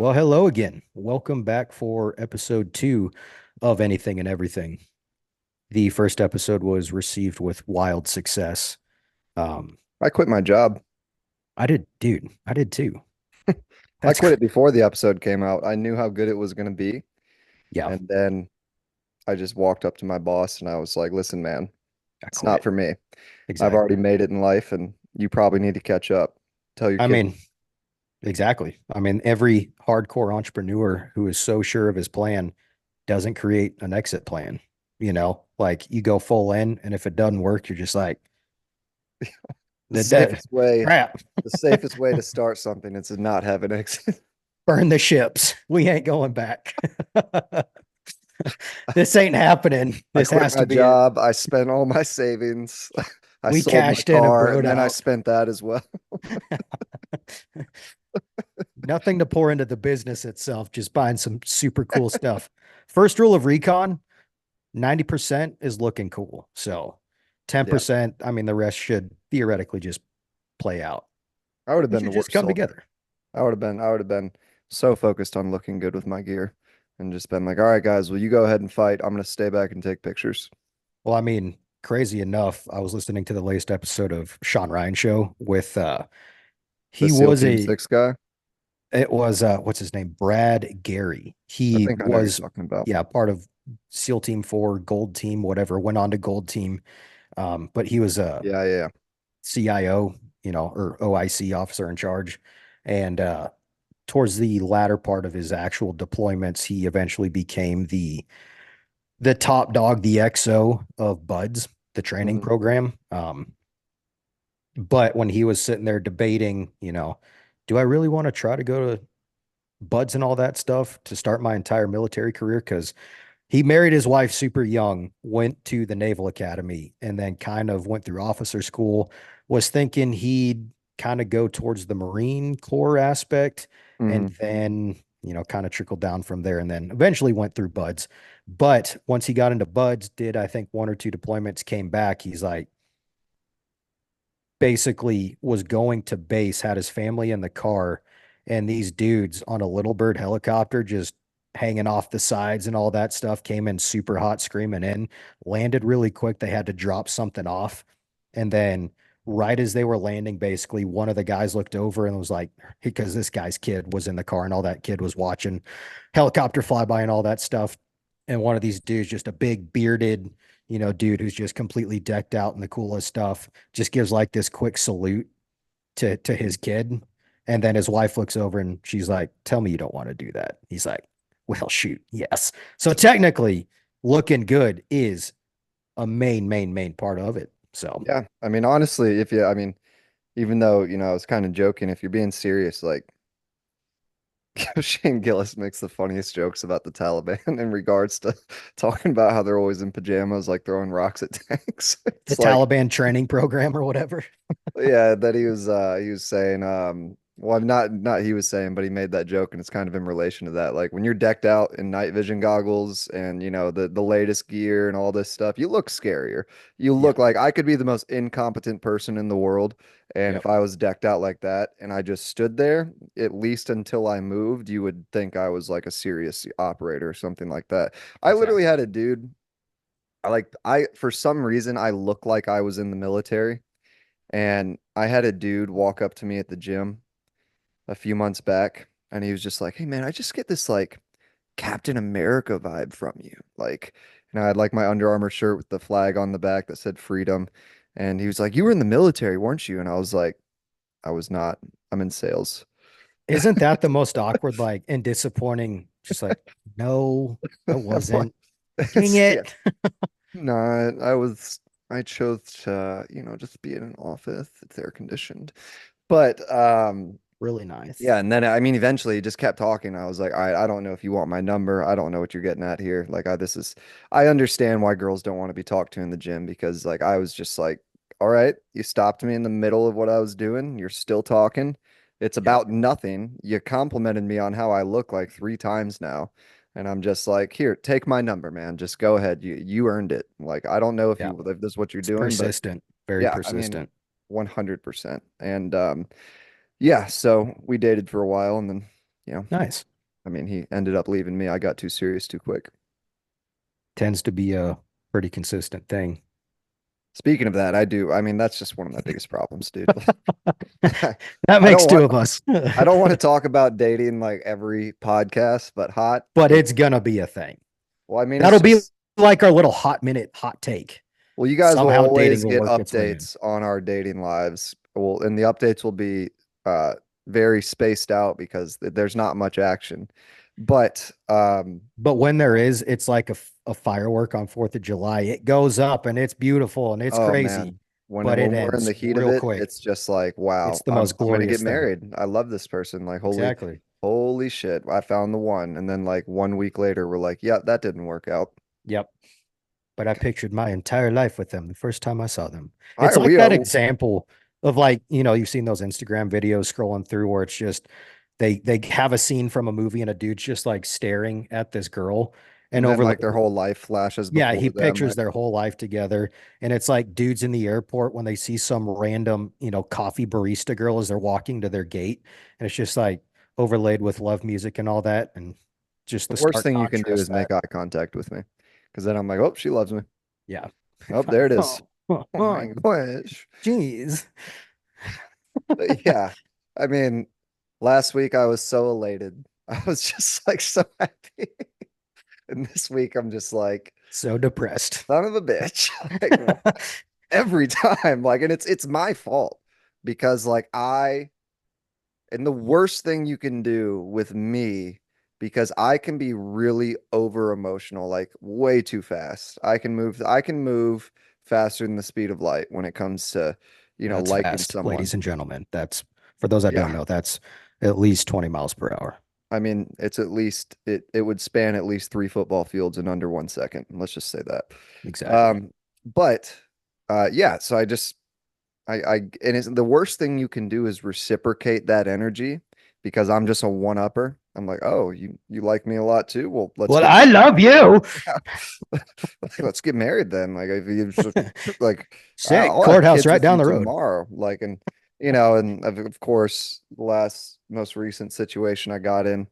Well, hello again. Welcome back for episode two of Anything and Everything. The first episode was received with wild success. Um, I quit my job. I did, dude. I did too. I That's quit it before the episode came out. I knew how good it was going to be. yeah. And then I just walked up to my boss and I was like, listen, man, I it's not quit. for me. I've already Exactly. made it in life and you probably need to catch up. Tell your I kid. mean, exactly. I mean, every hardcore entrepreneur who is so sure of his plan doesn't create an exit plan. Like you go full in, and if it doesn't work, you're just like, The that safest way, crap. the safest way to start something is to not have an exit. Burn the ships. We ain't going back. This ain't happening. I This quit has to my be it. job. I spent all my savings. I We sold my cashed in and car broed and then I out. spent that as well. Nothing to pour into the business itself, just buying some super cool stuff. First rule of recon, 90% is looking cool. So Yeah, 10%, I mean, the rest should theoretically just play out. I would have It been should the just worst come soldier. together. I would have been so focused on looking good with my gear and just been like, all right, guys, will you go ahead and fight? I'm gonna stay back and take pictures. Well, I mean, crazy enough, I was listening to the latest episode of Sean Ryan show with The he SEAL was Team a 6 guy. it was what's his name? Brad Gary. I He think I know who you're was talking about. yeah, part of SEAL Team 4, Gold Team, whatever, went on to Gold Team. But he was a Yeah, yeah, CIO, or OIC, officer in charge. And towards the latter part of his actual deployments, he eventually became the top dog, the XO of Buds, the yeah. training program. But when he was sitting there debating, do I really want to try to go to Buds and all that stuff to start my entire military career? Because he married his wife super young, went to the Naval Academy, and then kind of went through officer school. Was thinking he'd kind of go towards the Marine Corps aspect, and Hmm. then, kind of trickled down from there, and then eventually went through Buds. But once he got into Buds, did I think one or two deployments, came back. He's like, basically was going to base, had his family in the car, and these dudes on a little bird helicopter just hanging off the sides and all that stuff came in super hot, screaming in, landed really quick. They had to drop something off. And then right as they were landing, basically, one of the guys looked over and was like, because this guy's kid was in the car and all that kid was watching helicopter flyby and all that stuff. And one of these dudes, just a big bearded, dude who's just completely decked out in the coolest stuff, just gives like this quick salute to his kid. And then his wife looks over and she's like, "Tell me you don't want to do that." He's like, "Well, shoot, yes." So technically, looking good is a main part of it. So Yeah, I mean, honestly, even though, I was kind of joking, if you're being serious, like Shane Gillis makes the funniest jokes about the Taliban in regards to talking about how they're always in pajamas, like throwing rocks at tanks. the It's like, Taliban training program or whatever. yeah, that he was saying well, not he was saying, but he made that joke and it's kind of in relation to that. Like when you're decked out in night vision goggles and the latest gear and all this stuff, you look scarier. You Yeah. look like I could be the most incompetent person in the world, and Yep. if I was decked out like that and I just stood there, at least until I moved, you would think I was like a serious operator or something like that. I literally Exactly. had a dude, I for some reason I look like I was in the military. And I had a dude walk up to me at the gym a few months back, and he was just like, "Hey man, I just get this like Captain America vibe from you." Like, I had like my Under Armour shirt with the flag on the back that said freedom. And he was like, "You were in the military, weren't you?" And I was like, "I was not. I'm in sales." Isn't that the most awkward, like, and disappointing? Just like, no, I I'm like, wasn't. Dang it's yeah, it. not. I chose to, just be in an office. It's air conditioned. But Really nice. yeah, and then I mean, eventually he just kept talking. I was like, all right, I don't know if you want my number. I don't know what you're getting at here. Like, I understand why girls don't want to be talked to in the gym because, like, I was just like, all right, you stopped me in the middle of what I was doing. You're still talking. It's Yep. about nothing. You complimented me on how I look like 3 times now. And I'm just like, here, take my number, man. Just go ahead. You earned it. Like, I don't know Yeah. if this is what you're It's doing, but persistent, very yeah, I mean, persistent. 100%. And yeah, so we dated for a while and then, you know, Nice. I mean, he ended up leaving me. I got too serious too quick. Tends to be a pretty consistent thing. Speaking of that, I do. I mean, that's just one of my biggest problems, dude. That I makes don't two want of us. I don't want to talk about dating like every podcast, but hot But is it's gonna be a thing. well, I mean, it's That'll be just like our little hot minute hot take. well, you guys will Somehow dating always will get work its way in. updates on our dating lives. Well, and the updates will be uh very spaced out because there's not much action. But But when there is, it's like a firework on 4th of July. It goes up and it's beautiful and it's oh crazy, man, but it when we're in ends the heat of real it, quick. it's just like, wow, It's the most I'm gonna get glorious thing. married. I love this person. Like, Exactly. holy shit, I found the one. And then like 1 week later, we're like, yeah, that didn't work out. Yep. But I pictured my entire life with them the first time I saw them. All It's right, like we that example of like, you've seen those Instagram videos scrolling through where it's just they have a scene from a movie and a dude's just like staring at this girl and and then over like their whole life flashes yeah, before he them. pictures their whole life together. And it's like dudes in the airport when they see some random, coffee barista girl as they're walking to their gate. And it's just like overlaid with love music and all that. And just The the worst stark thing you can do contrast is that. make eye contact with me, because then I'm like, oh, she loves me. Yeah. Oh, there it Oh, is. oh, Oh oh, my gosh. geez. But yeah, I mean, last week I was so elated. I was just like so happy. And this week I'm just like, So depressed. son of a bitch. Like every time. Like, and it's my fault because like and the worst thing you can do with me, because I can be really over emotional, like way too fast. I can move faster than the speed of light when it comes to, That's liking fast, someone. ladies and gentlemen. That's for those that don't Yeah. know, that's at least 20 miles per hour. I mean, it's at least it would span at least 3 football fields in under 1 second. Let's just say that. Exactly. Um, but yeah, so and it's the worst thing you can do is reciprocate that energy because I'm just a one-upper. I'm like, oh, you like me a lot too? Well, let's Well, get I love you. like, let's get married then. Like if you just like Sick. I'll have Courthouse kids right with you down the road. tomorrow. Like and and of course, the last most recent situation I got in,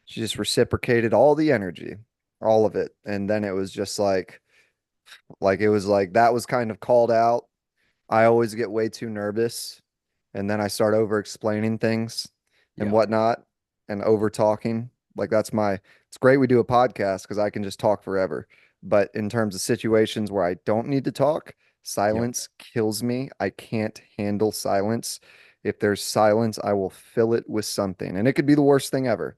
she just reciprocated all the energy, all of it. And then it was just like it was like that was kind of called out. I always get way too nervous and then I start over explaining things and Yeah. whatnot and over talking. Like it's great we do a podcast because I can just talk forever. But in terms of situations where I don't need to talk, Yep. silence kills me. I can't handle silence. If there's silence, I will fill it with something. And it could be the worst thing ever.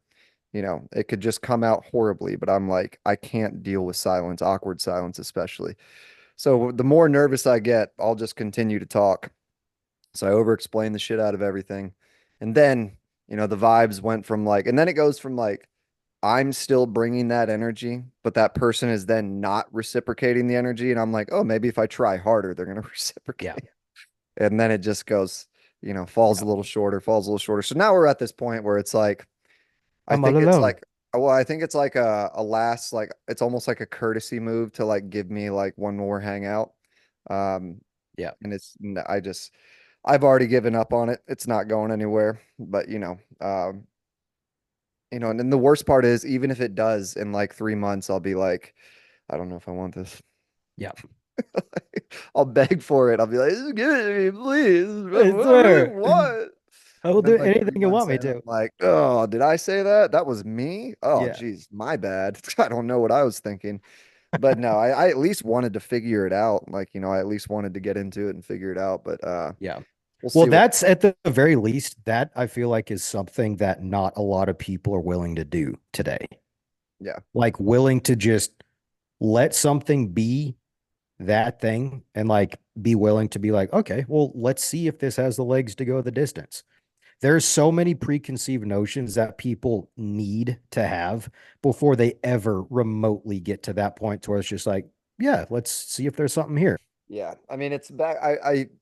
It could just come out horribly, but I'm like, I can't deal with silence, awkward silence especially. So the more nervous I get, I'll just continue to talk. So I over explain the shit out of everything. And then, the vibes went from like, and then it goes from like, I'm still bringing that energy, but that person is then not reciprocating the energy. And I'm like, oh, maybe if I try harder, they're going to Yeah. reciprocate. And then it just goes, falls a Yeah. little shorter, falls a little shorter. So now we're at this point where it's like, I I'm all think it's alone. like, well, I think it's like a last, like, it's almost like a courtesy move to like give me like one more hangout. Um, Yeah. and I've already given up on it. It's not going anywhere. But and then the worst part is even if it does in like 3 months, I'll be like, I don't know if I want this. Yeah. I'll beg for it. I'll be like, "Just give it to me, please. What I I really swear. want." I will And then do like three anything you months want me in, I'm to. like, oh, did I say that? That was me? Oh, Yeah. geez, my bad. I don't know what I was thinking. But no, I at least wanted to figure it out. Like, I at least wanted to get into it and figure it out. But Yeah. we'll Well, see what that's at the very least, that I feel like is something that not a lot of people are willing to do today. yeah. Like willing to just let something be that thing and like be willing to be like, okay, well, let's see if this has the legs to go the distance. There's so many preconceived notions that people need to have before they ever remotely get to that point where it's just like, yeah, let's see if there's something here. Yeah. I mean, it's back.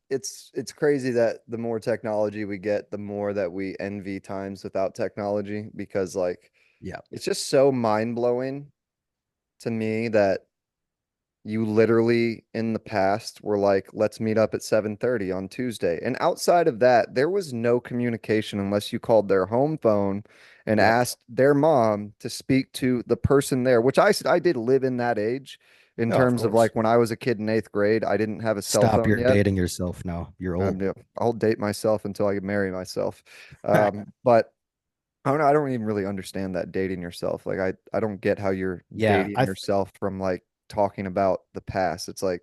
It's crazy that the more technology we get, the more that we envy times without technology because like Yeah. it's just so mind blowing to me that you literally in the past were like, let's meet up at 7:30 on Tuesday. And outside of that, there was no communication unless you called their home phone and Yep. asked their mom to speak to the person there, which I did live in that age in Oh, of terms of course. like when I was a kid in eighth grade, I didn't have a cell Stop, phone you're yet. dating yourself now. You're old. Yeah, I'll date myself until I can marry myself. But I don't know. I don't even really understand that dating yourself. Like I don't get how you're Yeah, dating yourself from like talking about the past. It's like,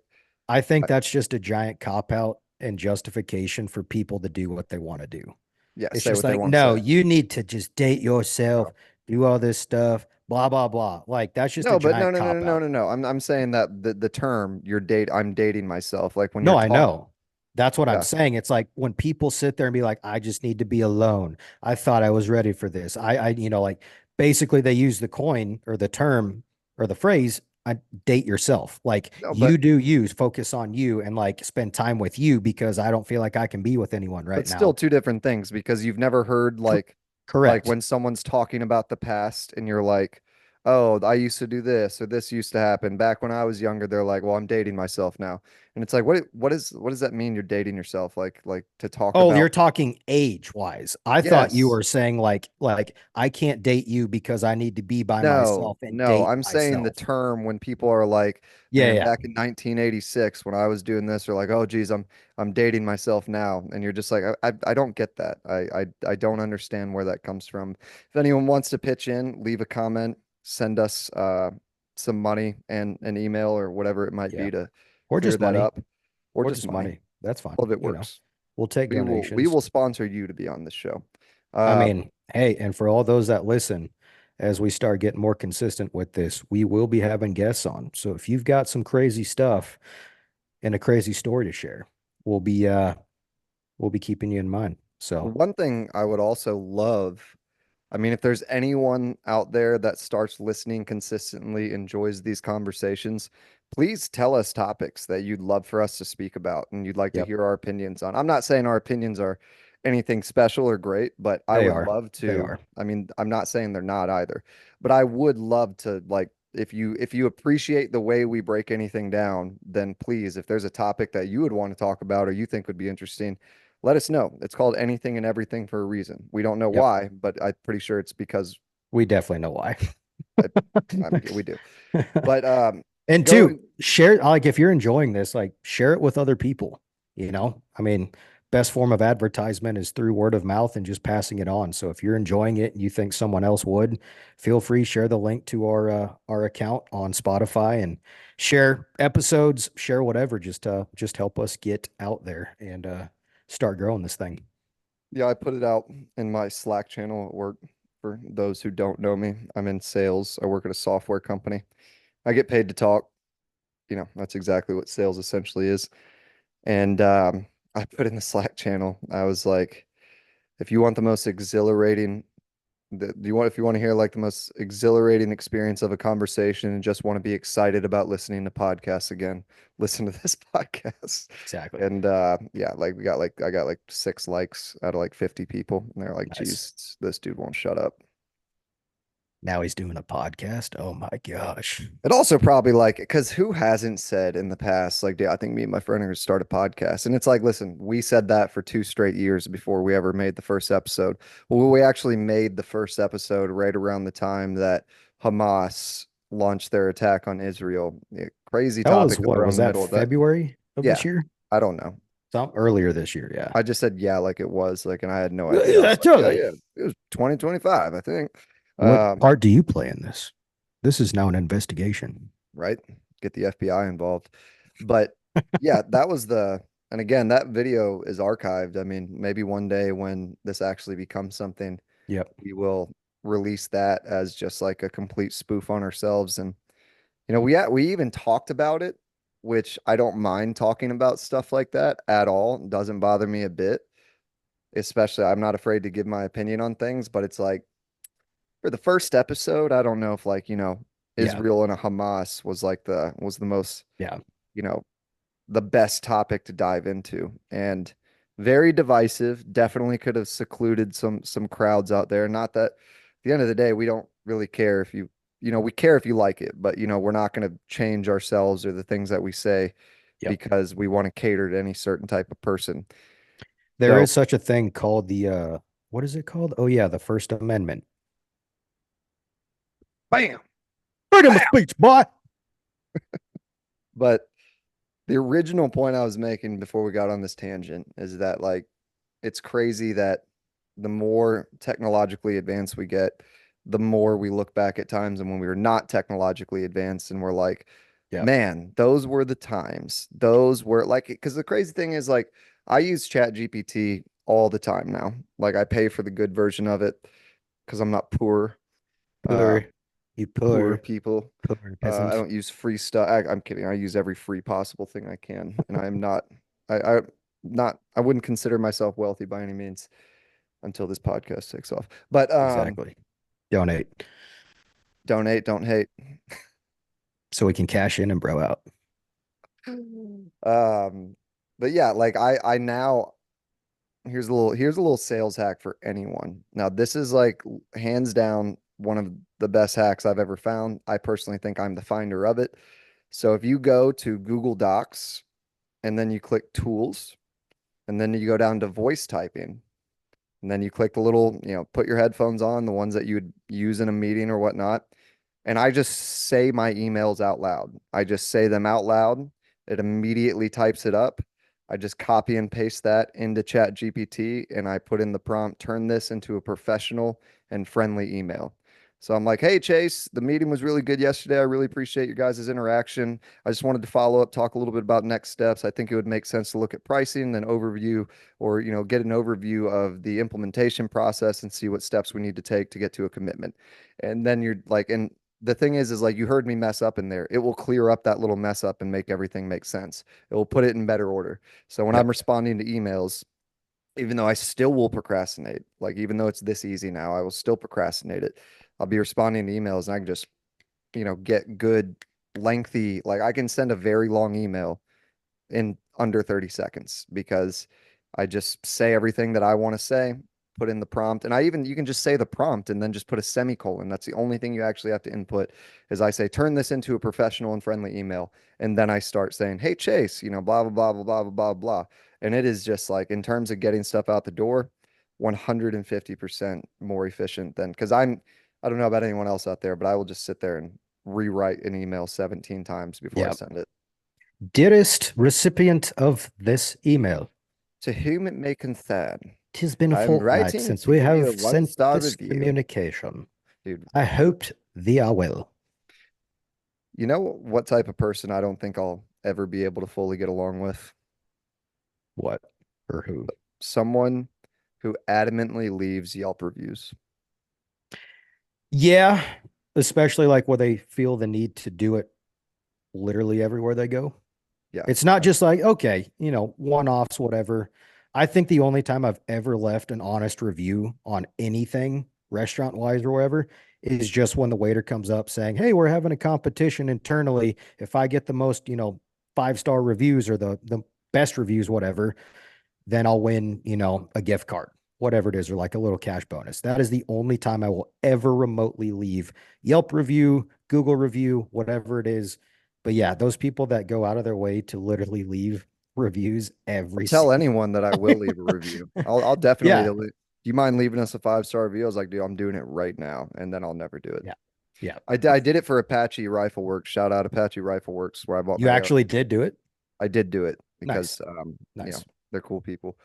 I think I, that's just a giant cop out and justification for people to do what they want to do. yeah, It's say just what they like, want to no, say. you need to just date yourself, No, do all this stuff, blah, blah, blah. Like that's just a no, but no, giant no, no, no, cop no, out. no, no. I'm saying that the term I'm dating myself. Like when you're No, I talking, know. That's what I'm yeah, saying. It's like when people sit there and be like, I just need to be alone. I thought I was ready for this. Like basically they use the coin or the term or the phrase, date yourself. Like no, you do you, focus on you and like spend time with you because I don't feel like I can be with anyone but right still now. two different things because you've never heard Cor- like correct. when someone's talking about the past and you're like, "Oh, I used to do this or this used to happen back when I was younger." They're like, "Well, I'm dating myself now." And it's like, what does that mean you're dating yourself? Like to talk Oh, about you're talking age wise. I thought you yes. were saying like I can't date you because I need to be by No, myself and no, date I'm saying the myself. term when people are like, Yeah, man, yeah. back in 1986 when I was doing this, or like, oh geez, I'm dating myself now. And you're just like, I don't get that. I don't understand where that comes from. If anyone wants to pitch in, leave a comment, send us some money and an email or whatever it might Yeah. be to Or clear just that money, up, or or just just money. money. That's fine. All of it You know, works. we'll take We donations. will sponsor you to be on this show. I Uh, mean, hey, and for all those that listen, as we start getting more consistent with this, we will be having guests on. So if you've got some crazy stuff and a crazy story to share, we'll be uh we'll be keeping you in mind. So, one thing I would also love, I mean, if there's anyone out there that starts listening consistently, enjoys these conversations, please tell us topics that you'd love for us to speak about and you'd like to yep, hear our opinions on. I'm not saying our opinions are anything special or great, but I they would are. love They to. are. I mean, I'm not saying they're not either, but I would love to like if you appreciate the way we break anything down, then please, if there's a topic that you would want to talk about or you think would be interesting, let us know. It's called Anything and Everything for a reason. We don't know Yep. why, but I'm pretty sure it's because We definitely know why. I, we do. But And two, going, share like if you're enjoying this, like share it with other people. I mean, best form of advertisement is through word of mouth and just passing it on. So if you're enjoying it and you think someone else would, feel free share the link to our account on Spotify and share episodes, share whatever. Just help us get out there and start growing this thing. yeah, I put it out in my Slack channel at work. For those who don't know me, I'm in sales. I work at a software company. I get paid to talk. You know, that's exactly what sales essentially is. And I put in the Slack channel, I was like, if you want the most exhilarating do you want if you want to hear like the most exhilarating experience of a conversation and just want to be excited about listening to podcasts again, listen to this podcast. Exactly. And yeah, like we got like I got like 6 likes out of like 50 people, and they're like, Nice. geez, this dude won't shut up. Now he's doing a podcast. Oh my gosh. It also probably like because who hasn't said in the past, like, "Dude, I think me and my friend are gonna start a podcast." And it's like, listen, we said that for 2 straight years before we ever made the first episode. Well, we actually made the first episode right around the time that Hamas launched their attack on Israel. Yeah, crazy That was topic to what? throw in Was the that middle of that. February of this Yeah, year? I don't know. Some earlier this year, yeah. I just said yeah, like it was like, and I had no idea. I was Yeah, like, yeah, totally. yeah, it was 2025, I think. What Um, part do you play in this? This is now an investigation. right? Get the FBI involved. But yeah, that was and again, that video is archived. I mean, maybe one day when this actually becomes something, Yep. we will release that as just like a complete spoof on ourselves. And, we even talked about it, which I don't mind talking about stuff like that at all. It doesn't bother me a bit. Especially, I'm not afraid to give my opinion on things, but it's like for the first episode, I don't know if like, Yeah. Israel and a Hamas was the most, Yeah. you know, the best topic to dive into, and very divisive. Definitely could have secluded some crowds out there. Not that at the end of the day, we don't really care if you we care if you like it, but we're not going to change ourselves or the things that we say Yep. because we want to cater to any certain type of person. There So, is such a thing called the what is it called? Oh yeah, the First Amendment. bam, Freedom of bam. speech, boy. But the original point I was making before we got on this tangent is that like it's crazy that the more technologically advanced we get, the more we look back at times and when we were not technologically advanced and we're like, Yep. man, those were the times. Those were like, because the crazy thing is like I use Chat GPT all the time now. Like I pay for the good version of it because I'm not poor. Uh, Poor, you poor poor, people. poor I peasant. don't use free stuff. I'm kidding. I use every free possible thing I can, and I am not. I not. I wouldn't consider myself wealthy by any means until this podcast takes off. But Exactly. Donate donate, don't hate. so we can cash in and bro out. Um, but yeah, like I now here's a little sales hack for anyone. Now this is like hands down one of the best hacks I've ever found. I personally think I'm the finder of it. So if you go to Google Docs and then you click tools and then you go down to voice typing and then you click the little, put your headphones on, the ones that you would use in a meeting or whatnot. And I just say my emails out loud. I just say them out loud. It immediately types it up. I just copy and paste that into Chat GPT and I put in the prompt, turn this into a professional and friendly email. So I'm like, hey, Chase, the meeting was really good yesterday. I really appreciate your guys' interaction. I just wanted to follow up, talk a little bit about next steps. I think it would make sense to look at pricing, then overview or get an overview of the implementation process and see what steps we need to take to get to a commitment. And then you're like, and the thing is like you heard me mess up in there. It will clear up that little mess up and make everything make sense. It will put it in better order. So when I'm Yep. responding to emails, even though I still will procrastinate, like even though it's this easy now, I will still procrastinate it. I'll be responding to emails and I can just, get good, lengthy, like I can send a very long email in under 30 seconds because I just say everything that I want to say, put in the prompt, and you can just say the prompt and then just put a semicolon. That's the only thing you actually have to input is I say, turn this into a professional and friendly email. And then I start saying, hey, Chase, blah, blah, blah, blah, blah, blah, blah, blah. And it is just like, in terms of getting stuff out the door, 150% more efficient than, because I don't know about anyone else out there, but I will just sit there and rewrite an email 17 times before I Yep. send it. Dearest recipient of this email, To whom it may concern, 'tis been a I'm fortnight writing since to we give you a have one sent star this review. communication. Dude, I hoped thee are well. you know what type of person I don't think I'll ever be able to fully get along with? What or who? Someone who adamantly leaves Yelp reviews. Yeah, especially like where they feel the need to do it literally everywhere they go. Yeah. It's not just like, okay, one-offs, whatever. I think the only time I've ever left an honest review on anything restaurant-wise or whatever is just when the waiter comes up saying, hey, we're having a competition internally. If I get the most, five-star reviews or the best reviews, whatever, then I'll win, a gift card, whatever it is, or like a little cash bonus. That is the only time I will ever remotely leave Yelp review, Google review, whatever it is. But yeah, those people that go out of their way to literally leave reviews I'll every tell single anyone that I will time. leave a review. I'll definitely Yeah. do you mind leaving us a 5-star review? I was like, dude, I'm doing it right now. And then I'll never do it. Yeah. Yeah. I did it for Apache Rifle Works. Shout out Apache Rifle Works where I bought You my AR. actually did do it. I did do it Nice. because Nice. they're cool people.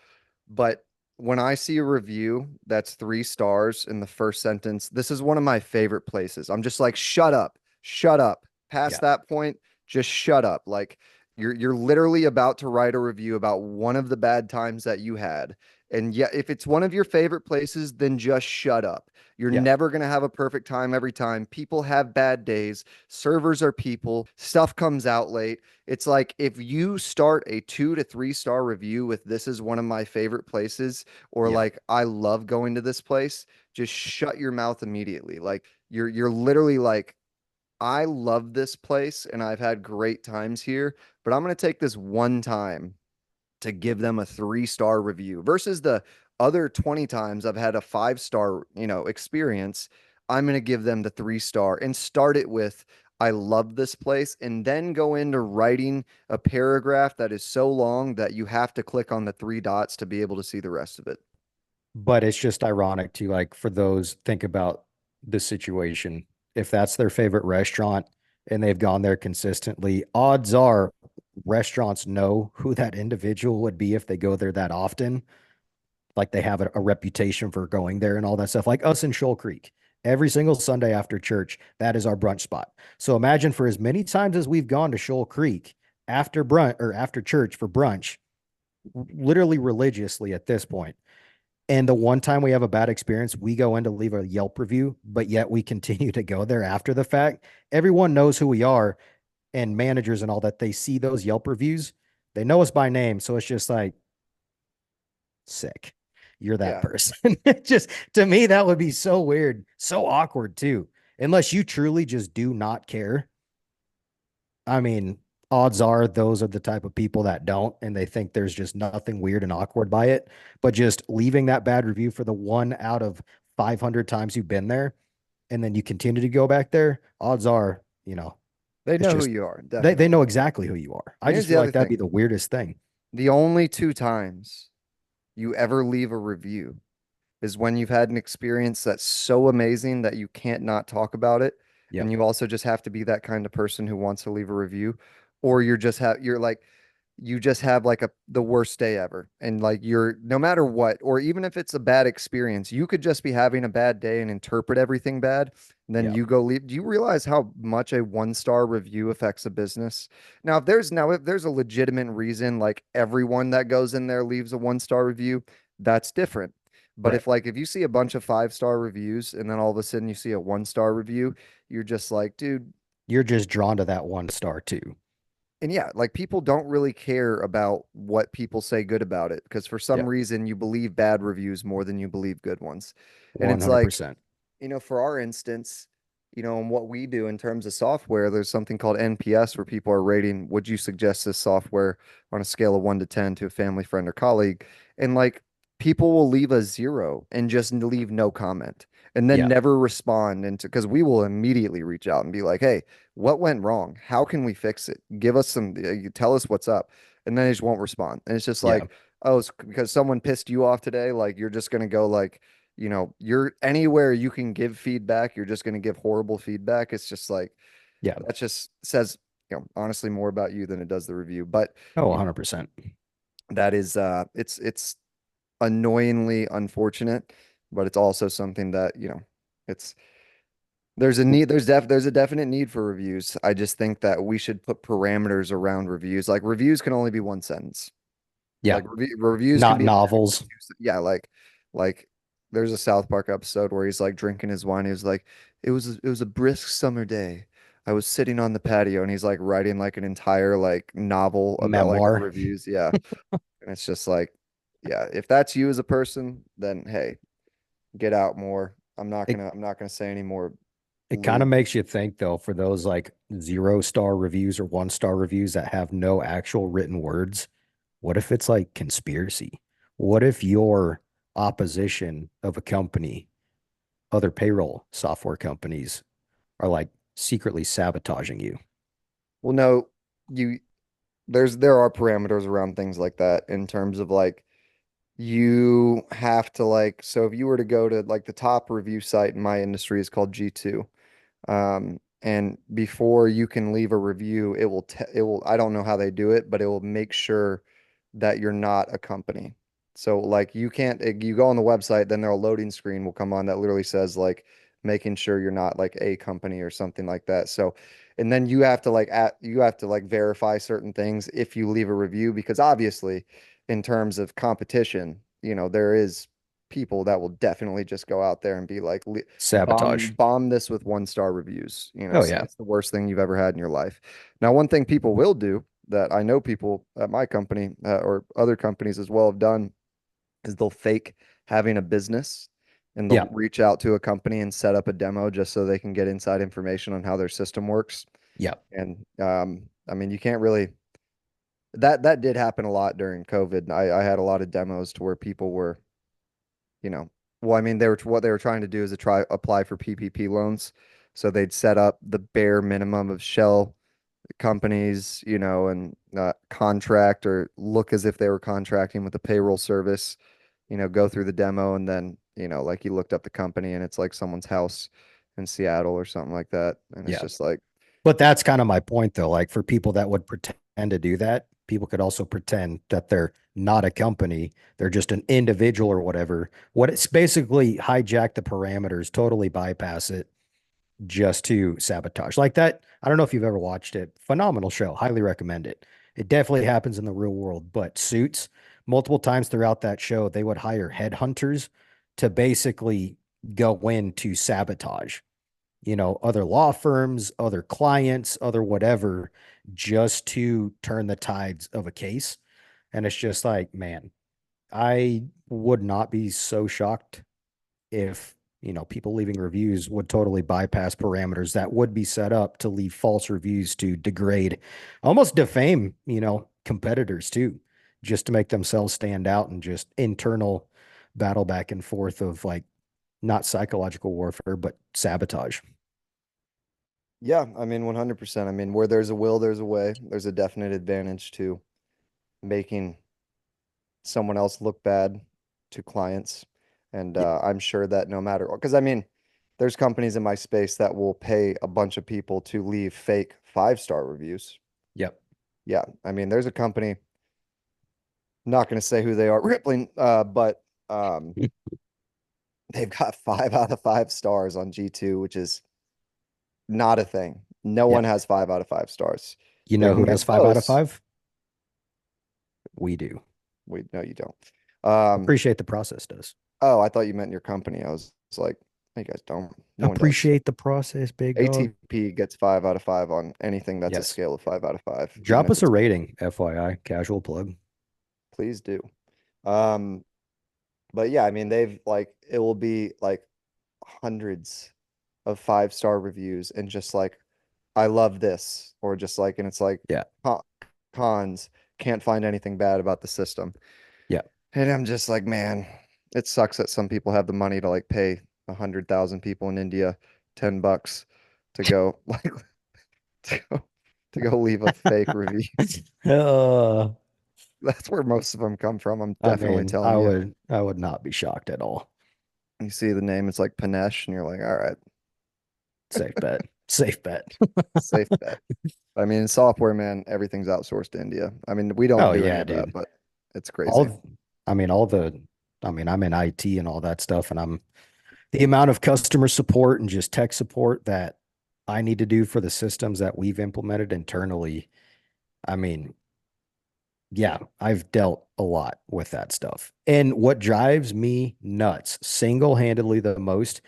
But when I see a review that's 3 stars in the first sentence, this is one of my favorite places. I'm just like, shut up, shut up. Past Yeah. that point, just shut up. Like you're literally about to write a review about one of the bad times that you had. And yeah, if it's one of your favorite places, then just shut up. You're Yeah. never going to have a perfect time every time. People have bad days. Servers are people. Stuff comes out late. It's like if you start a 2 to 3 star review with this is one of my favorite places, or Yeah. like I love going to this place, just shut your mouth immediately. Like you're literally like, I love this place and I've had great times here, but I'm gonna take this one time to give them a 3 star review versus the other 20 times I've had a 5 star, experience. I'm going to give them the 3 star and start it with, I love this place, and then go into writing a paragraph that is so long that you have to click on the 3 dots to be able to see the rest of it. But it's just ironic to like for those think about the situation. If that's their favorite restaurant and they've gone there consistently, odds are restaurants know who that individual would be if they go there that often. Like they have a reputation for going there and all that stuff. Like us in Shoal Creek, every single Sunday after church, that is our brunch spot. So imagine for as many times as we've gone to Shoal Creek after brunch or after church for brunch, literally religiously at this point. And the one time we have a bad experience, we go in to leave a Yelp review, but yet we continue to go there after the fact. Everyone knows who we are and managers and all that. They see those Yelp reviews, they know us by name. So it's just like, sick. You're that Yeah. person. Just to me, that would be so weird, so awkward too. Unless you truly just do not care. I mean, odds are those are the type of people that don't, and they think there's just nothing weird and awkward by it. But just leaving that bad review for the one out of 500 times you've been there, and then you continue to go back there, odds are, They it's know who just you are, they definitely. know exactly who you are. And I here's just the feel other like that'd be thing. the weirdest thing. The only 2 times you ever leave a review is when you've had an experience that's so amazing that you can't not talk about it. Yep. And you also just have to be that kind of person who wants to leave a review, or you're like, you just have like the worst day ever. And like you're no matter what, or even if it's a bad experience, you could just be having a bad day and interpret everything bad. And then Yep. you go leave. Do you realize how much a 1 star review affects a business? Now if there's a legitimate reason, like everyone that goes in there leaves a 1 star review, that's different. But Right. if you see a bunch of 5 star reviews and then all of a sudden you see a 1 star review, you're just like, dude. You're just drawn to that one star too. And yeah, like people don't really care about what people say good about it because for some Yep. reason you believe bad reviews more than you believe good ones. And it's like, 100%. for our instance, and what we do in terms of software, there's something called NPS where people are rating, would you suggest this software on a scale of 1 to 10 to a family, friend, or colleague? And like people will leave a 0 and just leave no comment and then Yep. never respond into because we will immediately reach out and be like, hey, what went wrong? How can we fix it? Give us tell us what's up. And then they just won't respond. And it's just Yeah. like, oh, it's because someone pissed you off today. Like you're just gonna go like, you're anywhere you can give feedback, you're just going to give horrible feedback. It's just like Yeah. that just says, honestly more about you than it does the review. But Oh, you know, 100%. that is it's annoyingly unfortunate, but it's also something that, it's there's a definite need for reviews. I just think that we should put parameters around reviews. Like reviews can only be 1 sentence. Yeah. Like reviews can Not be a minimum of novels. yeah, like there's a South Park episode where he's like drinking his wine. He was like, it was a brisk summer day. I was sitting on the patio, and he's like writing like an entire like novel about like Memoir. reviews. Yeah, and it's just like, yeah, if that's you as a person, then hey, get out more. It I'm not gonna say any more it kind of lewd. makes you think though, for those like 0 star reviews or 1 star reviews that have no actual written words, what if it's like conspiracy? What if your opposition of a company, other payroll software companies, are like secretly sabotaging you? Well, no, you there are parameters around things like that in terms of like you have to like so if you were to go to like the top review site in my industry is called G2. And before you can leave a review, it will, I don't know how they do it, but it will make sure that you're not a company. So like you can't, you go on the website, then their loading screen will come on that literally says like making sure you're not like a company or something like that. So, and then you have to like verify certain things if you leave a review, because obviously in terms of competition, there is people that will definitely just go out there and be like, Sabotage. bomb this with 1 star reviews, Oh say yeah. it's the worst thing you've ever had in your life. Now, one thing people will do that I know people at my company or other companies as well have done is they'll fake having a business and they'll Yeah. reach out to a company and set up a demo just so they can get inside information on how their system works. Yeah. And I mean, you can't really that did happen a lot during COVID. I had a lot of demos to where people were, you know, Well, I mean, what they were trying to do is to try apply for PPP loans. So they'd set up the bare minimum of shell companies, and contract or look as if they were contracting with a payroll service, go through the demo and then, like you looked up the company and it's like someone's house in Seattle or something like that. And it's Yeah. just like, But that's kind of my point, though. Like for people that would pretend to do that, people could also pretend that they're not a company, they're just an individual or whatever. What it's basically hijack the parameters, totally bypass it just to sabotage. Like that. I don't know if you've ever watched it. Phenomenal show. Highly recommend it. It definitely happens in the real world, but Suits, multiple times throughout that show, they would hire headhunters to basically go in to sabotage, other law firms, other clients, other whatever, just to turn the tides of a case. And it's just like, man, I would not be so shocked if, people leaving reviews would totally bypass parameters that would be set up to leave false reviews to degrade, almost defame, competitors too, just to make themselves stand out and just internal battle back and forth of like not psychological warfare, but sabotage. yeah, I mean, 100%. I mean, where there's a will, there's a way. There's a definite advantage to making someone else look bad to clients. And I'm sure that no matter, because I mean, there's companies in my space that will pay a bunch of people to leave fake 5-star reviews. Yep. Yeah, I mean, there's a company, not going to say who they are, Rippling, but they've got 5 out of 5 stars on G2, which is not a thing. No Yeah. one has 5 out of 5 stars. You They know can who get has 5 out of close. 5? We do. Wait, no, you don't. Um, Appreciate the process does. oh, I thought you meant your company. I was like, "No, you guys don't. No one does. Appreciate the process, big dog. ATP gets 5 out of 5 on anything that's a Yes. scale of 5 out of 5, even Drop if us a it's rating, FYI. Casual plug. please do. Um, but yeah, I mean, they've like it will be like hundreds of 5-star reviews and just like I love this, or just like, and it's like Yeah. cons, can't find anything bad about the system. Yeah. And I'm just like, man, it sucks that some people have the money to like pay 100,000 people in India $10 to go like to go, to go leave a fake review. Uh, That's where most of them come from. I'm I definitely mean, telling you. I would not be shocked at all. You see the name, it's like Panesh, and you're like, all right, Safe bet. Safe bet. safe bet. I mean, in software, man, everything's outsourced to India. I mean, we don't Oh do any yeah, of that, dude. but it's All crazy. of, I mean, all the, I mean, I'm in IT and all that stuff, and the amount of customer support and just tech support that I need to do for the systems that we've implemented internally. I mean, yeah, I've dealt a lot with that stuff. And what drives me nuts, single-handedly the most,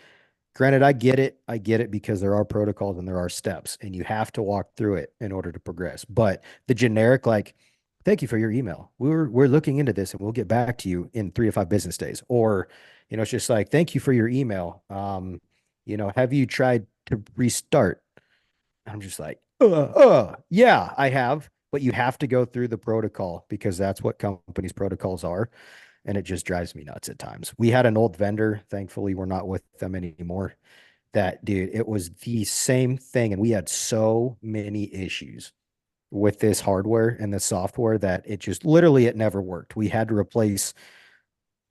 granted, I get it because there are protocols and there are steps, and you have to walk through it in order to progress. But the generic, like, thank you for your email. We're looking into this and we'll get back to you in 3 to 5 business days. Or, it's just like, thank you for your email. Have you tried to restart? I'm just like, yeah, I have, but you have to go through the protocol because that's what companies' protocols are. And it just drives me nuts at times. We had an old vendor, thankfully, we're not with them anymore. That dude, it was the same thing. And we had so many issues with this hardware and the software that it just literally it never worked. We had to replace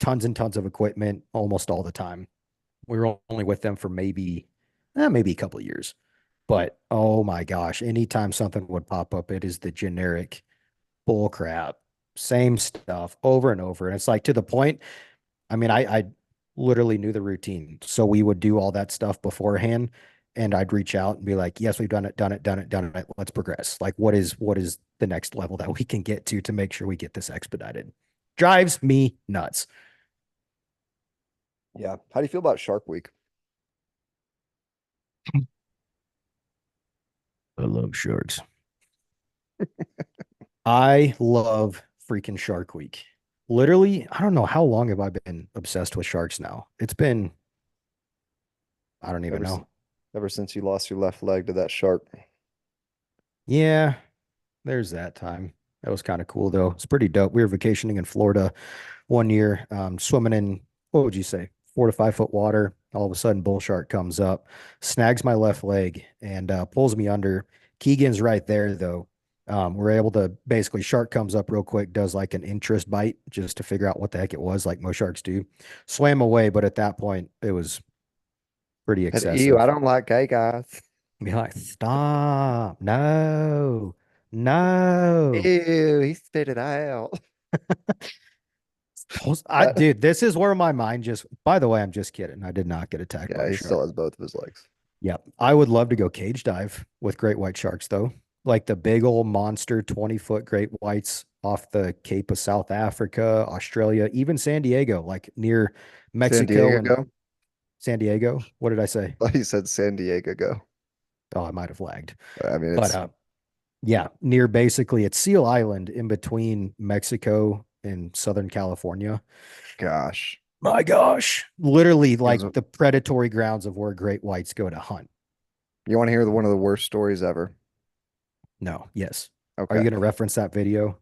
tons and tons of equipment almost all the time. We were only with them for maybe a couple of years. But oh my gosh, anytime something would pop up, it is the generic bull crap, same stuff over and over. And it's like to the point, I mean, I literally knew the routine. So we would do all that stuff beforehand and I'd reach out and be like, yes, we've done it, done it, done it, done it. Let's progress. Like what is the next level that we can get to make sure we get this expedited? Drives me nuts. Yeah. How do you feel about Shark Week? I love sharks. I love freaking Shark Week. Literally, I don't know how long have I been obsessed with sharks now. It's been, I don't even Ever, s- know. ever since you lost your left leg to that shark. Yeah, there's that time. That was kind of cool though. It's pretty dope. We were vacationing in Florida one year, swimming in, what would you say? 4 to 5 foot water. All of a sudden, bull shark comes up, snags my left leg, and pulls me under. Keegan's right there, though. We're able to basically, shark comes up real quick, does like an interest bite just to figure out what the heck it was, like most sharks do. Swam away, but at that point, it was pretty And ew, I excessive. don't like gay guys. Be like, stop, no, no. Ew, he spit it out. That, Dude, this is where my mind just, by the way, I'm just kidding. I did not get attacked by yeah, a he still shark. has both of his legs. Yeah. I would love to go cage dive with great white sharks, though. Like the big old monster 20-foot great whites off the Cape of South Africa, Australia, even San Diego, like near San Mexico Diego and go? San Diego. What did I say? He said San Diego go. Oh, I might have lagged. I mean, But it's yeah, near basically it's Seal Island in between Mexico and Southern California. gosh. My gosh, literally Gives like the predatory grounds of where great whites go to hunt. You want to hear one of the worst stories ever? No, yes. Are you Okay. going to reference that video?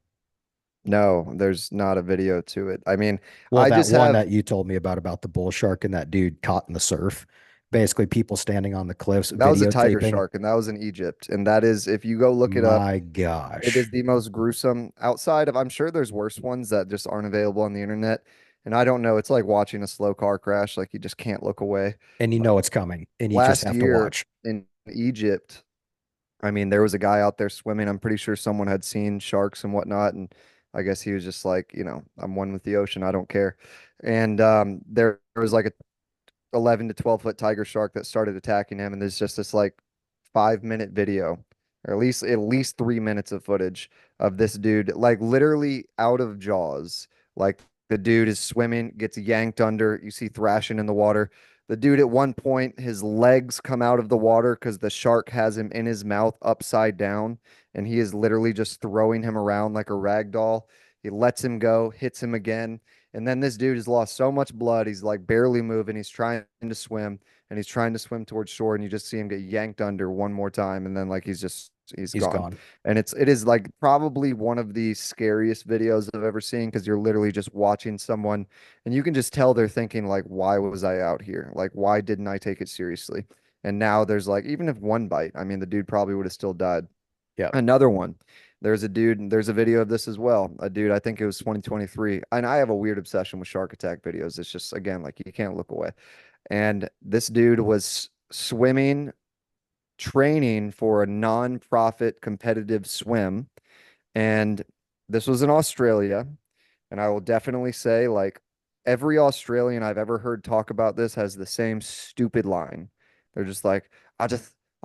No, there's not a video to it. I mean, Well, I that just one have that you told me about the bull shark and that dude caught in the surf. Basically, people standing on the cliffs that was a tiger videotaping. shark, and that was in Egypt. And that is, if you go look it up, My it is gosh. the most gruesome outside of, I'm sure there's worse ones that just aren't available on the internet. And I don't know, it's like watching a slow car crash, like you just can't look away. And you But know it's coming and you just last have to year watch. in Egypt, I mean, there was a guy out there swimming. I'm pretty sure someone had seen sharks and whatnot, and I guess he was just like, I'm one with the ocean. I don't care. And there was like a 11 to 12 foot tiger shark that started attacking him, and there's just this like 5 minute video, or at least 3 minutes of footage of this dude like literally out of jaws. Like the dude is swimming, gets yanked under. You see thrashing in the water. The dude at one point, his legs come out of the water because the shark has him in his mouth upside down, and he is literally just throwing him around like a rag doll. He lets him go, hits him again. And then this dude has lost so much blood. He's like barely moving. He's trying to swim and he's trying to swim towards shore. And you just see him get yanked under one more time. And then like he's He's gone. gone. And it is like probably one of the scariest videos I've ever seen because you're literally just watching someone and you can just tell they're thinking, like, why was I out here? Like, why didn't I take it seriously? And now there's like, even if one bite, I mean, the dude probably would have still died. Yep. Another one. There's a video of this as well. A dude, I think it was 2023. And I have a weird obsession with shark attack videos. It's just, again, like you can't look away. And this dude was swimming, training for a non-profit competitive swim. And this was in Australia. And I will definitely say, like, every Australian I've ever heard talk about this has the same stupid line. They're just like, I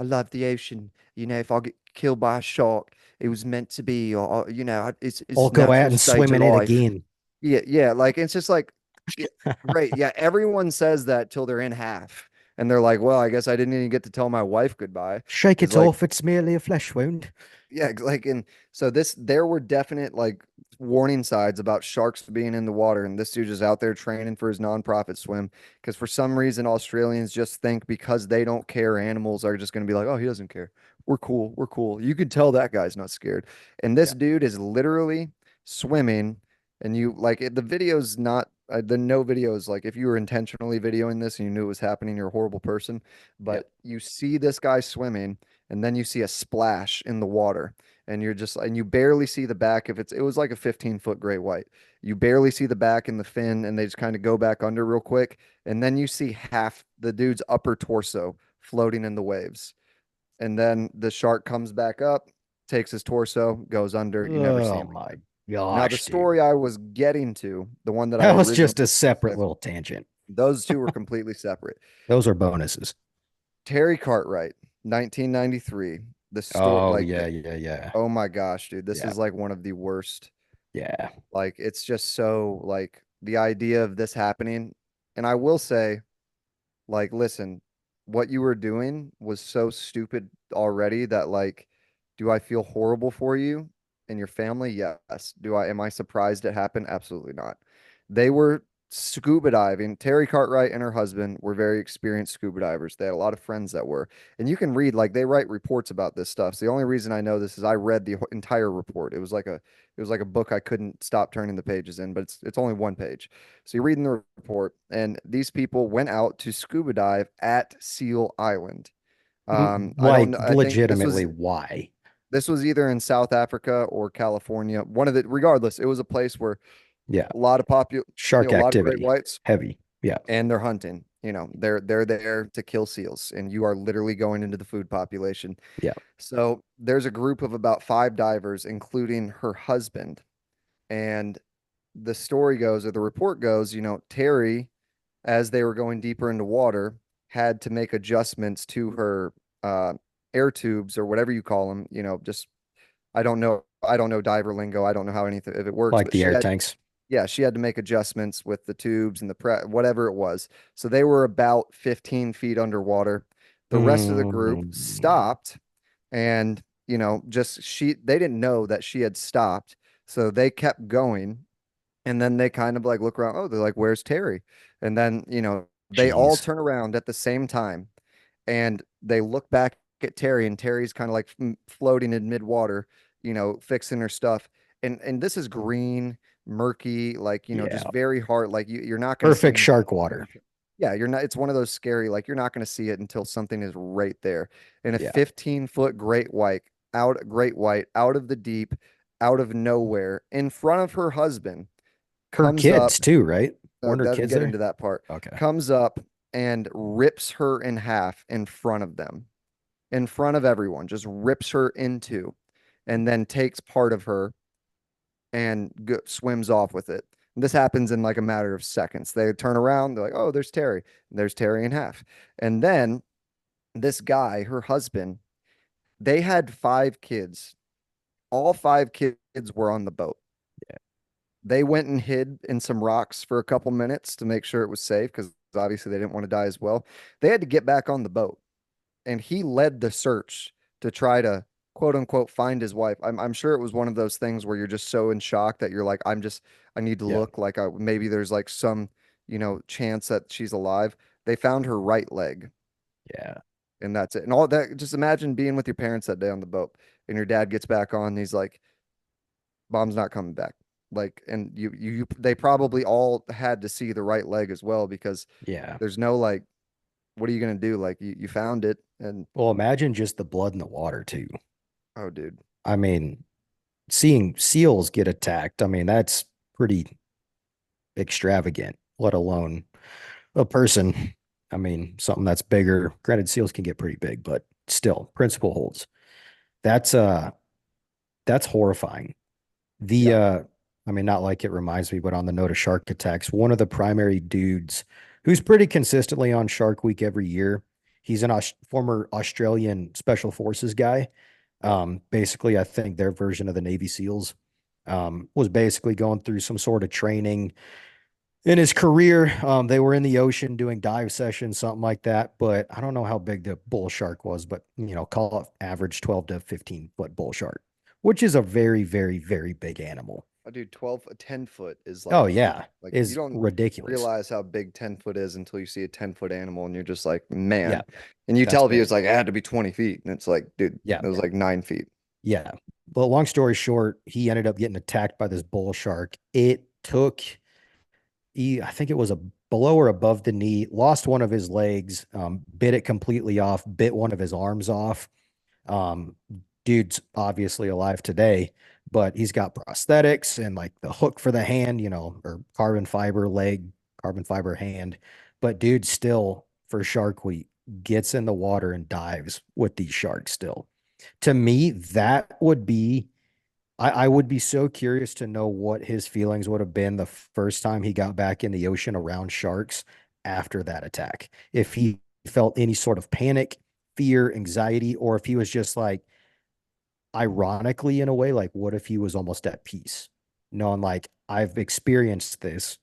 love the ocean. If I get killed by a shark, it was meant to be, or it's I'll go out natural and stage swim of in it life. again. Yeah, yeah. Like, it's just like, yeah, great. Yeah, everyone says that till they're in half. And they're like, well, I guess I didn't even get to tell my wife goodbye. Shake Because, it like, off. It's merely a flesh wound. yeah, like and so there were definite like warning signs about sharks being in the water, and this dude is out there training for his nonprofit swim because for some reason Australians just think because they don't care, animals are just going to be like, oh, he doesn't care. We're cool. We're cool. You could tell that guy's not scared. And this Yeah. dude is literally swimming, and the video's not the no video is like if you were intentionally videoing this and you knew it was happening, you're a horrible person. Yep. But you see this guy swimming and then you see a splash in the water and you barely see the back if it was like a 15-foot great white. You barely see the back and the fin and they just kind of go back under real quick and then you see half the dude's upper torso floating in the waves. And then the shark comes back up, takes his torso, goes under, you never see Oh him my again. Now the gosh, dude. story I was getting to, the one that I That was originally just a separate with, little tangent. those two were completely separate. Those are bonuses. Terry Cartwright, 1993. The story, Oh, like, yeah, yeah, yeah. oh my gosh, dude, this Yeah. is like one of the worst. Yeah. Like, it's just so, like, the idea of this happening. And I will say, like, listen, what you were doing was so stupid already that, like, do I feel horrible for you and your family? Yes. Am I surprised it happened? Absolutely not. They were scuba diving. Terry Cartwright and her husband were very experienced scuba divers. They had a lot of friends that were. And you can read, like, they write reports about this stuff. So the only reason I know this is I read the entire report. It was like a book I couldn't stop turning the pages in, but it's only one page. So you're reading the report, and these people went out to scuba dive at Seal Island. I don't Like know. I think legitimately, why? this was either in South Africa or California. One of the regardless, it was a place where Yeah. a lot of Shark a lot of great activity. whites, Heavy. Yeah. and they're hunting. They're there to kill seals, and you are literally going into the food population. Yeah. So there's a group of about five divers, including her husband. And the story goes, or the report goes, Terry, as they were going deeper into water, had to make adjustments to her uh, air tubes or whatever you call them. Just I don't know. I don't know diver lingo. I don't know how anything if it works, Like but the air tanks. she had to make adjustments with the tubes and whatever it was. So they were about 15 feet underwater. The rest of the group Mm, stopped, and just they didn't know that she had stopped, so they kept going. And then they kind of like look around. Oh, they're like, "Where's Terry?" And then they all jeez. turn around at the same time, and they look back at Terry, and Terry's kind of like floating in mid-water, fixing her stuff. And this is green, murky, like, just Yeah. very hard. Like you're not going to see Perfect anything. shark water. Yeah, you're not. It's one of those scary, like you're not going to see it until something is right there. And a Yeah. 15-foot great white out of the deep, out of nowhere, in front of her husband, Her comes kids up. too, right? Weren't her That kids get there? into that part. Okay. Comes up and rips her in half in front of them, in front of everyone, just rips her into, and then takes part of her and swims off with it. And this happens in like a matter of seconds. They turn around, they're like, "Oh, there's Terry." And there's Terry in half. And then this guy, her husband, they had five kids. All five kids were on the boat. They went and hid in some rocks for a couple minutes to make sure it was safe because obviously they didn't want to die as well. They had to get back on the boat, and he led the search to try to quote unquote find his wife. I'm sure it was one of those things where you're just so in shock that you're like, I need to Yeah. look like maybe there's like some, chance that she's alive. They found her right leg, Yeah. and that's it. And all that, just imagine being with your parents that day on the boat, and your dad gets back on, and he's like, Mom's not coming back. Like, and they probably all had to see the right leg as well because Yeah. there's no like, what are you gonna do? Like, you found it, and Well, imagine just the blood in the water too. oh, dude. I mean, seeing seals get attacked, I mean, that's pretty extravagant, let alone a person. I mean, something that's bigger. Granted, seals can get pretty big, but still, principle holds. That's that's horrifying. The Yeah. I mean, not like it reminds me, but on the note of shark attacks, one of the primary dudes who's pretty consistently on Shark Week every year, he's an former Australian Special Forces guy. Basically, I think their version of the Navy SEALs was basically going through some sort of training in his career. They were in the ocean doing dive sessions, something like that. But I don't know how big the bull shark was, but call it average 12 to 15 foot bull shark, which is a very, very, very big animal. Oh, dude, 10 foot is Oh like huge. yeah, Like you is don't ridiculous. realize how big 10 foot is until you see a 10-foot animal and you're just like, Yeah, man. And you that's tell people it's big. like, it had to be 20 feet. And it's like, dude, Yeah, it was like 9 feet. yeah. But long story short, he ended up getting attacked by this bull shark. It took I think it was a below or above the knee, lost one of his legs, bit it completely off, bit one of his arms off. Um, Dude's obviously alive today, but he's got prosthetics and like the hook for the hand, or carbon fiber leg, carbon fiber hand. But dude still for Shark Week gets in the water and dives with these sharks still. To me, that would be I would be so curious to know what his feelings would have been the first time he got back in the ocean around sharks after that attack. If he felt any sort of panic, fear, anxiety, or if he was just like, ironically, in a way, like, what if he was almost at peace, knowing like, I've experienced this,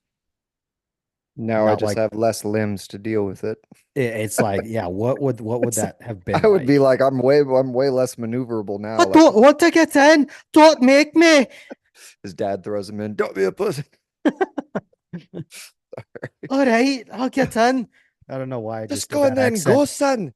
Now I not just like, have less limbs to deal with it. it's like, yeah, what would It's, that have been I would be like? like, I'm way less maneuverable I now. Like don't want to get in. Don't make me. his dad throws him in. Don't be a pussy. All right, I'll get in. I don't know why I Just just did go in that there and go, accent. son.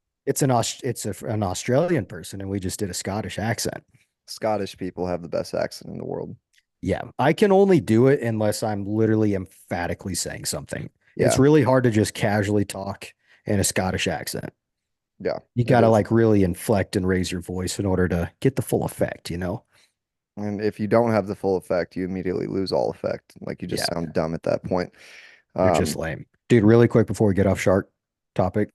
An Australian person, and we just did a Scottish accent. Scottish people have the best accent in the world. Yeah, I can only do it unless I'm literally emphatically saying something. It's Yeah, really hard to just casually talk in a Scottish accent. yeah, You it got to is. like really inflect and raise your voice in order to get the full effect, you know? And if you don't have the full effect, you immediately lose all effect. Like you just Yeah, sound dumb at that point. you're just Um, lame. Dude, really quick before we get off shark topic,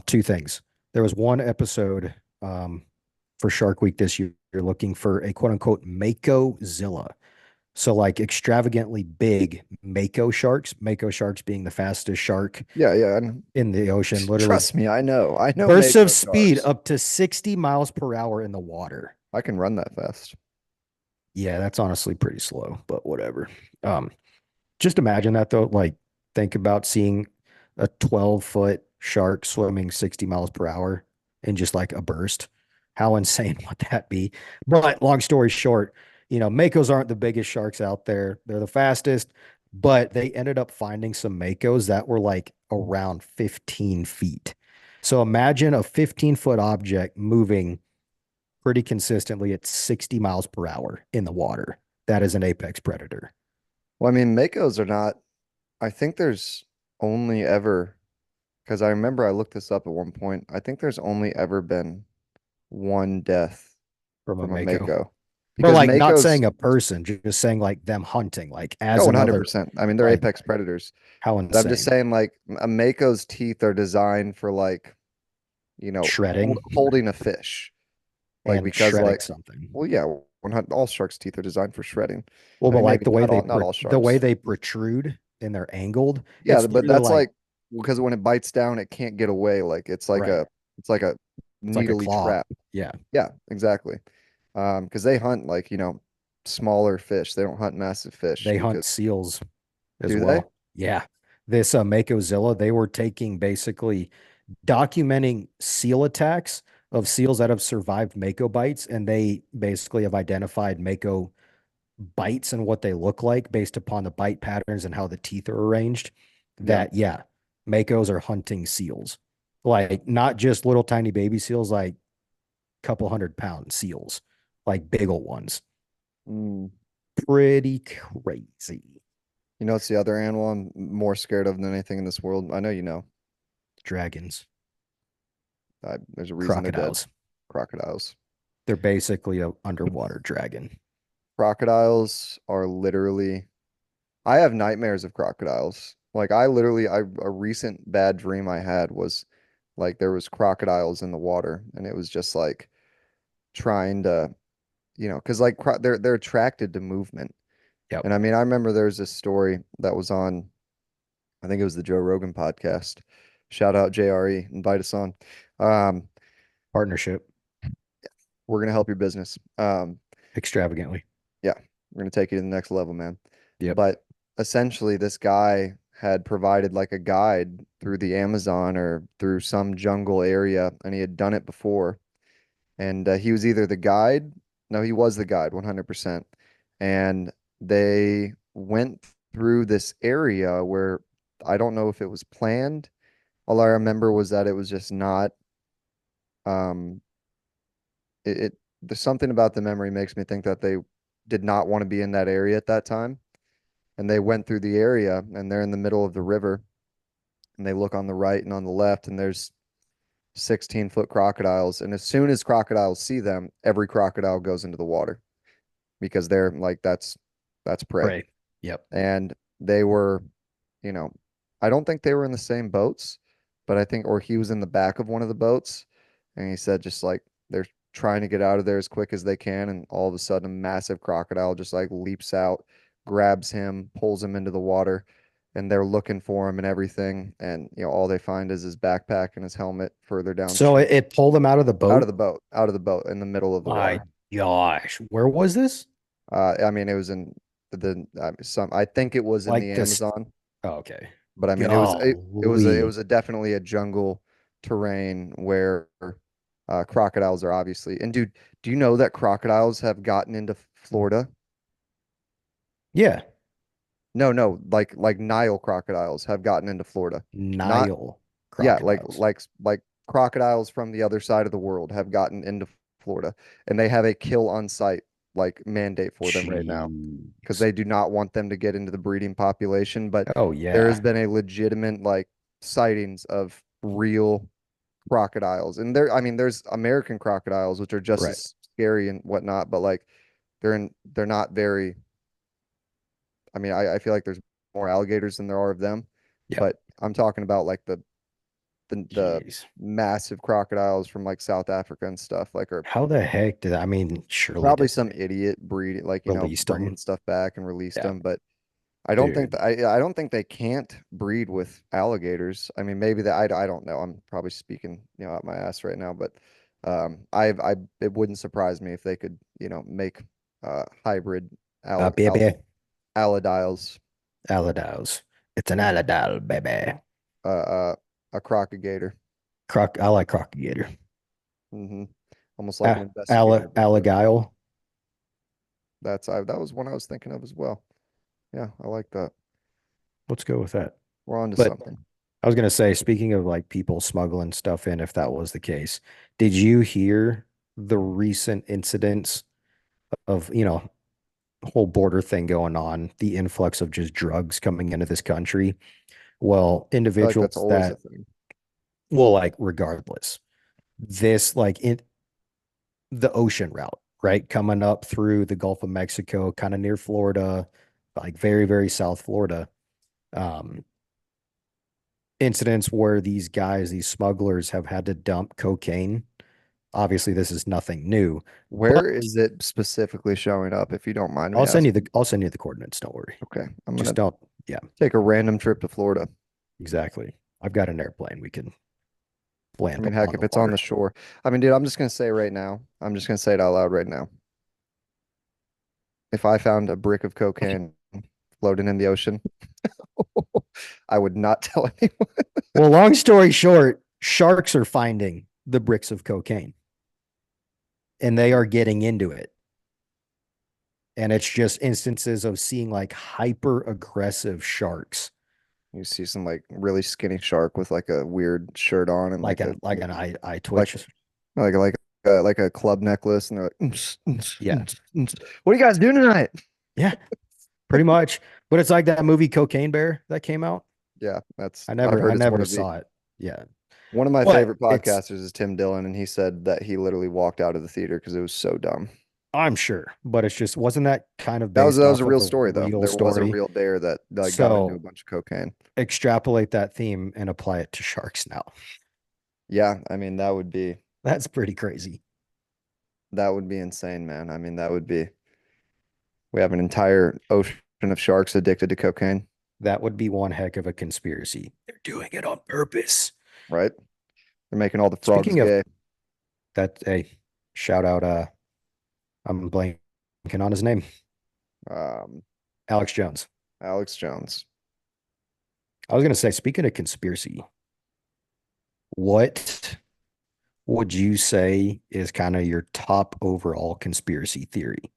two things. There was one episode for Shark Week this year looking for a quote unquote Mako-zilla. So like extravagantly big Mako sharks being the fastest shark yeah, yeah. in the ocean, literally Trust me, I know. I know bursts of Mako speed sharks. up to 60 miles per hour in the water. I can run that fast. Yeah, that's honestly pretty slow, but whatever. Um, just imagine that though. Like, think about seeing a 12-foot shark swimming 60 miles per hour in just like a burst. How insane would that be? But long story short, Makos aren't the biggest sharks out there. They're the fastest, but they ended up finding some Makos that were like around 15 feet. So imagine a 15-foot object moving pretty consistently at 60 miles per hour in the water. That is an apex predator. Well, I mean, Makos are not, I think there's only ever, because I remember I looked this up at one point. I think there's only ever been one death From a from a Mako. Mako. But Because like not Makos, saying a person, just saying like them hunting, like oh, as another, 100%. I mean, they're like apex predators. how But I'm just insane. saying, like, a Mako's teeth are designed for, like, Shredding holding a fish. Like, and because, shredding like, something. well, yeah, all sharks' teeth are designed for shredding. Well, I but mean, like maybe the way not all the way sharks. they protrude and they're angled, Yeah, it's but literally that's like like because when it bites down, it can't get away. Like right. it's like a It's like a needly claw. trap. Yeah. Yeah, exactly. Because they hunt like, smaller fish. They don't hunt massive fish They hunt because seals as do they? well. Yeah. This Makozilla, they were taking basically documenting seal attacks of seals that have survived Mako bites, and they basically have identified Mako bites and what they look like based upon the bite patterns and how the teeth are arranged. Yeah. That, yeah, Makos are hunting seals, like not just little tiny baby seals, like couple 100-pound seals, like big old ones. Mm. Pretty crazy. You know, it's the other animal I'm more scared of than anything in this world. I know you know. Dragons, There's a reason they're dead. crocodiles. Crocodiles. They're basically a underwater dragon. Crocodiles are literally I have nightmares of crocodiles. Like I literally, a recent bad dream I had was like there was crocodiles in the water, and it was just like trying to, because like they're attracted to movement. Yep. And I mean, I remember there was this story that was on, I think it was the Joe Rogan podcast. Shout out JRE, invite us on. Um, Partnership we're gonna help your business. extravagantly. Yeah, we're gonna take you to the next level, man. Yep. But essentially, this guy had provided like a guide through the Amazon or through some jungle area, and he had done it before. And he was either the guide, no, he was the guide, 100%. And they went through this area where I don't know if it was planned. All I remember was that it was just not. Um, there's something about the memory makes me think that they did not want to be in that area at that time. And they went through the area and they're in the middle of the river and they look on the right and on the left and there's 16-foot crocodiles. And as soon as crocodiles see them, every crocodile goes into the water because they're like, that's prey. Prey. Yep. And they were, you know, I don't think they were in the same boats, but I think, or he was in the back of one of the boats. And he said, just like they're trying to get out of there as quick as they can. And all of a sudden, a massive crocodile just like leaps out, grabs him, pulls him into the water. And they're looking for him and everything. And, all they find is his backpack and his helmet further So downstream, it pulled them out of the out of boat. the boat, out of the boat in the middle of the My water. gosh, where was this? I mean, it was in I think it was in the Like this. Amazon. Oh, okay. But I mean, it Golly. was a definitely a jungle terrain where crocodiles are obviously. And dude, do you know that crocodiles have gotten into Florida? Yeah. No, no, like Nile crocodiles have gotten into Florida. Not Nile Yeah, crocodiles. like crocodiles from the other side of the world have gotten into Florida, and they have a kill on site like mandate for them right now because Jeez. they do not want them to get into the breeding population. But Oh there has yeah. been a legitimate like sightings of real crocodiles, and I mean, there's American crocodiles which are just Right. as scary and whatnot, but like they're not very. I mean, I feel like there's more alligators than there are of them, Yep. but I'm talking about like the Jeez. massive crocodiles from like South Africa and stuff like are How the heck did I mean, surely probably did some idiot breed like released bringing them. stuff back and released Yeah. them, but I don't think Dude. that I don't think they can't breed with alligators. I mean, maybe that I don't know. I'm probably speaking out my ass right now, but I it wouldn't surprise me if they could make hybrid Baby. allidiles, Aladiles. It's an alidile, baby. uh a crocagator. I like crocodile. hmm Almost like an investigator, but Alligile. that was one I was thinking of as well. Yeah, I like that. Let's go with that. We're on to But something. I was gonna say, speaking of like people smuggling stuff in, if that was the case, did you hear the recent incidents of, whole border thing going on, the influx of just drugs coming into this country? Well, I feel like that's individuals always a that, thing. well, like regardless, this like in the ocean route, right? Coming up through the Gulf of Mexico, kind of near Florida, like very, very South Florida. Um, Incidents where these guys, these smugglers have had to dump cocaine. Obviously, this is nothing new, but Where is it specifically showing up, if you don't mind me asking? I'll send you the coordinates. Don't worry. Okay, I'm Just gonna don't. Yeah, take a random trip to Florida. exactly. I've got an airplane. We can I land mean, heck, on if the it's on water. the shore. I mean, dude, I'm just gonna say right now, I'm just gonna say it out loud right now. If I found a brick of cocaine floating in the ocean, I would not tell anyone. Well, long story short, sharks are finding the bricks of cocaine and they are getting into it. And it's just instances of seeing like hyper aggressive sharks, You see some like really skinny shark with like a weird shirt on and like an eye like twitch. like like like a club necklace, and they're like, Yeah. "What are you guys doing tonight?" Yeah, pretty much. But it's like that movie Cocaine Bear that came out. Yeah, that's I've I heard it's never saw it. Yeah. one of my But favorite it's podcasters is Tim Dillon, and he said that he literally walked out of the theater because it was so dumb. I'm sure, but it's just wasn't that kind of That based was a off of real a story though. real There was a story? real dare that like got into a So bunch of cocaine. extrapolate that theme and apply it to sharks now. Yeah, I mean That's pretty crazy. that would be insane, man. I mean that would be we have an entire ocean of sharks addicted to cocaine, That would be one heck of a conspiracy. They're doing it on purpose. right? They're making all the frogs Speaking of gay. that, hey, shout out I'm blanking on his name. Um, Alex Jones. Alex Jones. I was gonna say, speaking of conspiracy, what would you say is kind of your top overall conspiracy theory?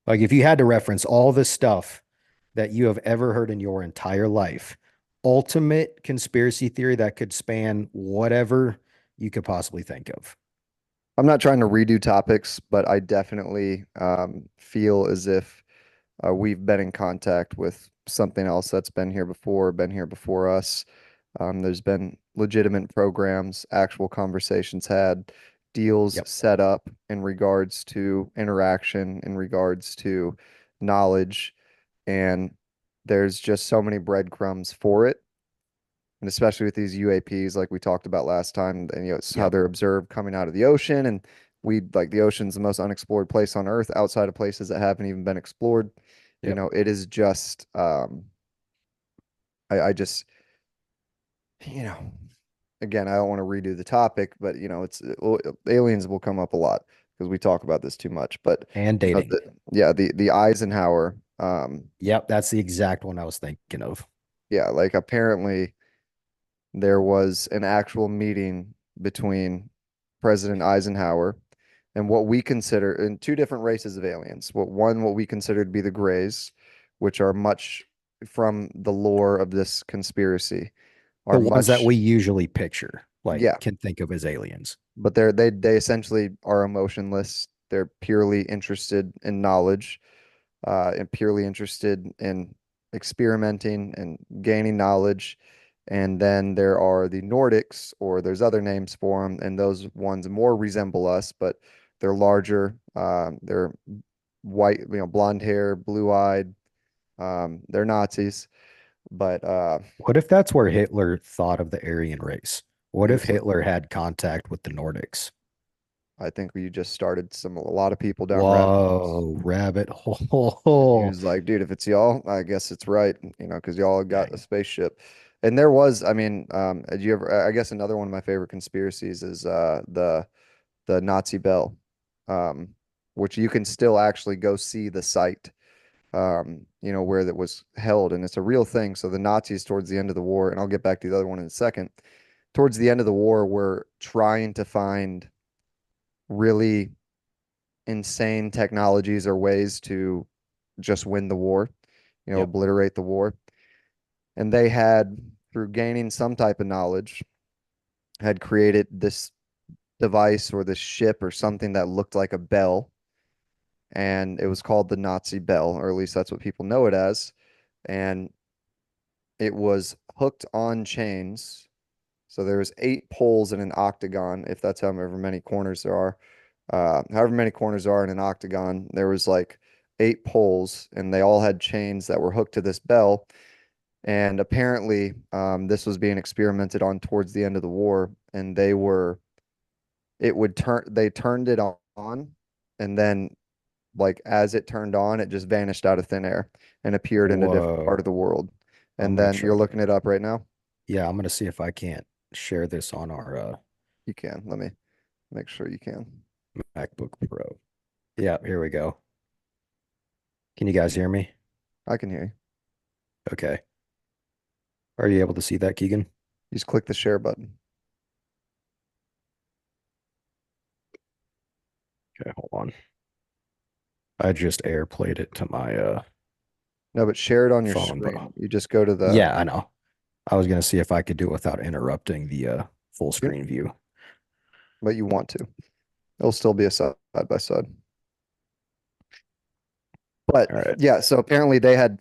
Like if you had to reference all the stuff that you have ever heard in your entire life, ultimate conspiracy theory that could span whatever you could possibly think of. I'm not trying to redo topics, but I definitely feel as if we've been in contact with something else that's been here before us. There's been legitimate programs, actual conversations had, deals Yep. set up in regards to interaction, in regards to knowledge, and there's just so many breadcrumbs for it. And especially with these UAPs, like we talked about last time, and it's how Yep. they're observed coming out of the ocean. And we like the ocean's the most unexplored place on Earth outside of places that haven't even been explored. Yep. It is just I just you know again, I don't want to redo the topic, but aliens will come up a lot because we talk about this too much. But And dating. yeah, the Eisenhower, Yep. That's the exact one I was thinking of. yeah, like apparently there was an actual meeting between President Eisenhower and what we consider in two different races of aliens. What we consider to be the Greys, which are much from the lore of this conspiracy, The are ones that much, we usually picture, like yeah, can think of as aliens. but they essentially are emotionless. They're purely interested in knowledge, and purely interested in experimenting and gaining knowledge. And then there are the Nordics, or there's other names for them, and those ones more resemble us, but they're larger. They're white, blonde hair, blue-eyed. They're Nazis, but What if that's where Hitler thought of the Aryan race? What if seriously, Hitler had contact with the Nordics? I think we just started a lot of people down rabbit holes. Whoa, rabbit And he hole. was like, dude, if it's y'all, I guess it's right, because y'all got a Dang. spaceship. And there was, I mean, did you ever, I guess another one of my favorite conspiracies is the Nazi Bell, um, which you can still actually go see the site, where that was held, and it's a real thing. So the Nazis towards the end of the war, and I'll get back to the other one in a second, towards the end of the war, were trying to find really insane technologies or ways to just win the war, Yep. obliterate the war. And they had, through gaining some type of knowledge, had created this device or this ship or something that looked like a bell. And it was called the Nazi bell, or at least that's what people know it as. And it was hooked on chains. So there was 8 poles in an octagon, if that's however many corners there are. However many corners there are in an octagon, there was like 8 poles, and they all had chains that were hooked to this bell. And apparently, this was being experimented on towards the end of the war, and they turned it on, and then, like, as it turned on, it just vanished out of thin air and appeared in a different part of Whoa. the world. I'm And gonna then try you're to, looking it up right now. yeah, I'm gonna see if I can't share this on our You can. Let me make sure you can. MacBook Pro. Yeah, here we go. Can you guys hear me? I can hear you. Okay. Are you able to see that, Keegan? You just click the share button. Okay, hold on. I just airplayed it to my No, but share it on your phone, but screen. You just go to the, yeah, I know. I was gonna see if I could do it without interrupting the full yep, screen view. but you want to. It'll still be a side by side. But All right. yeah, so apparently they had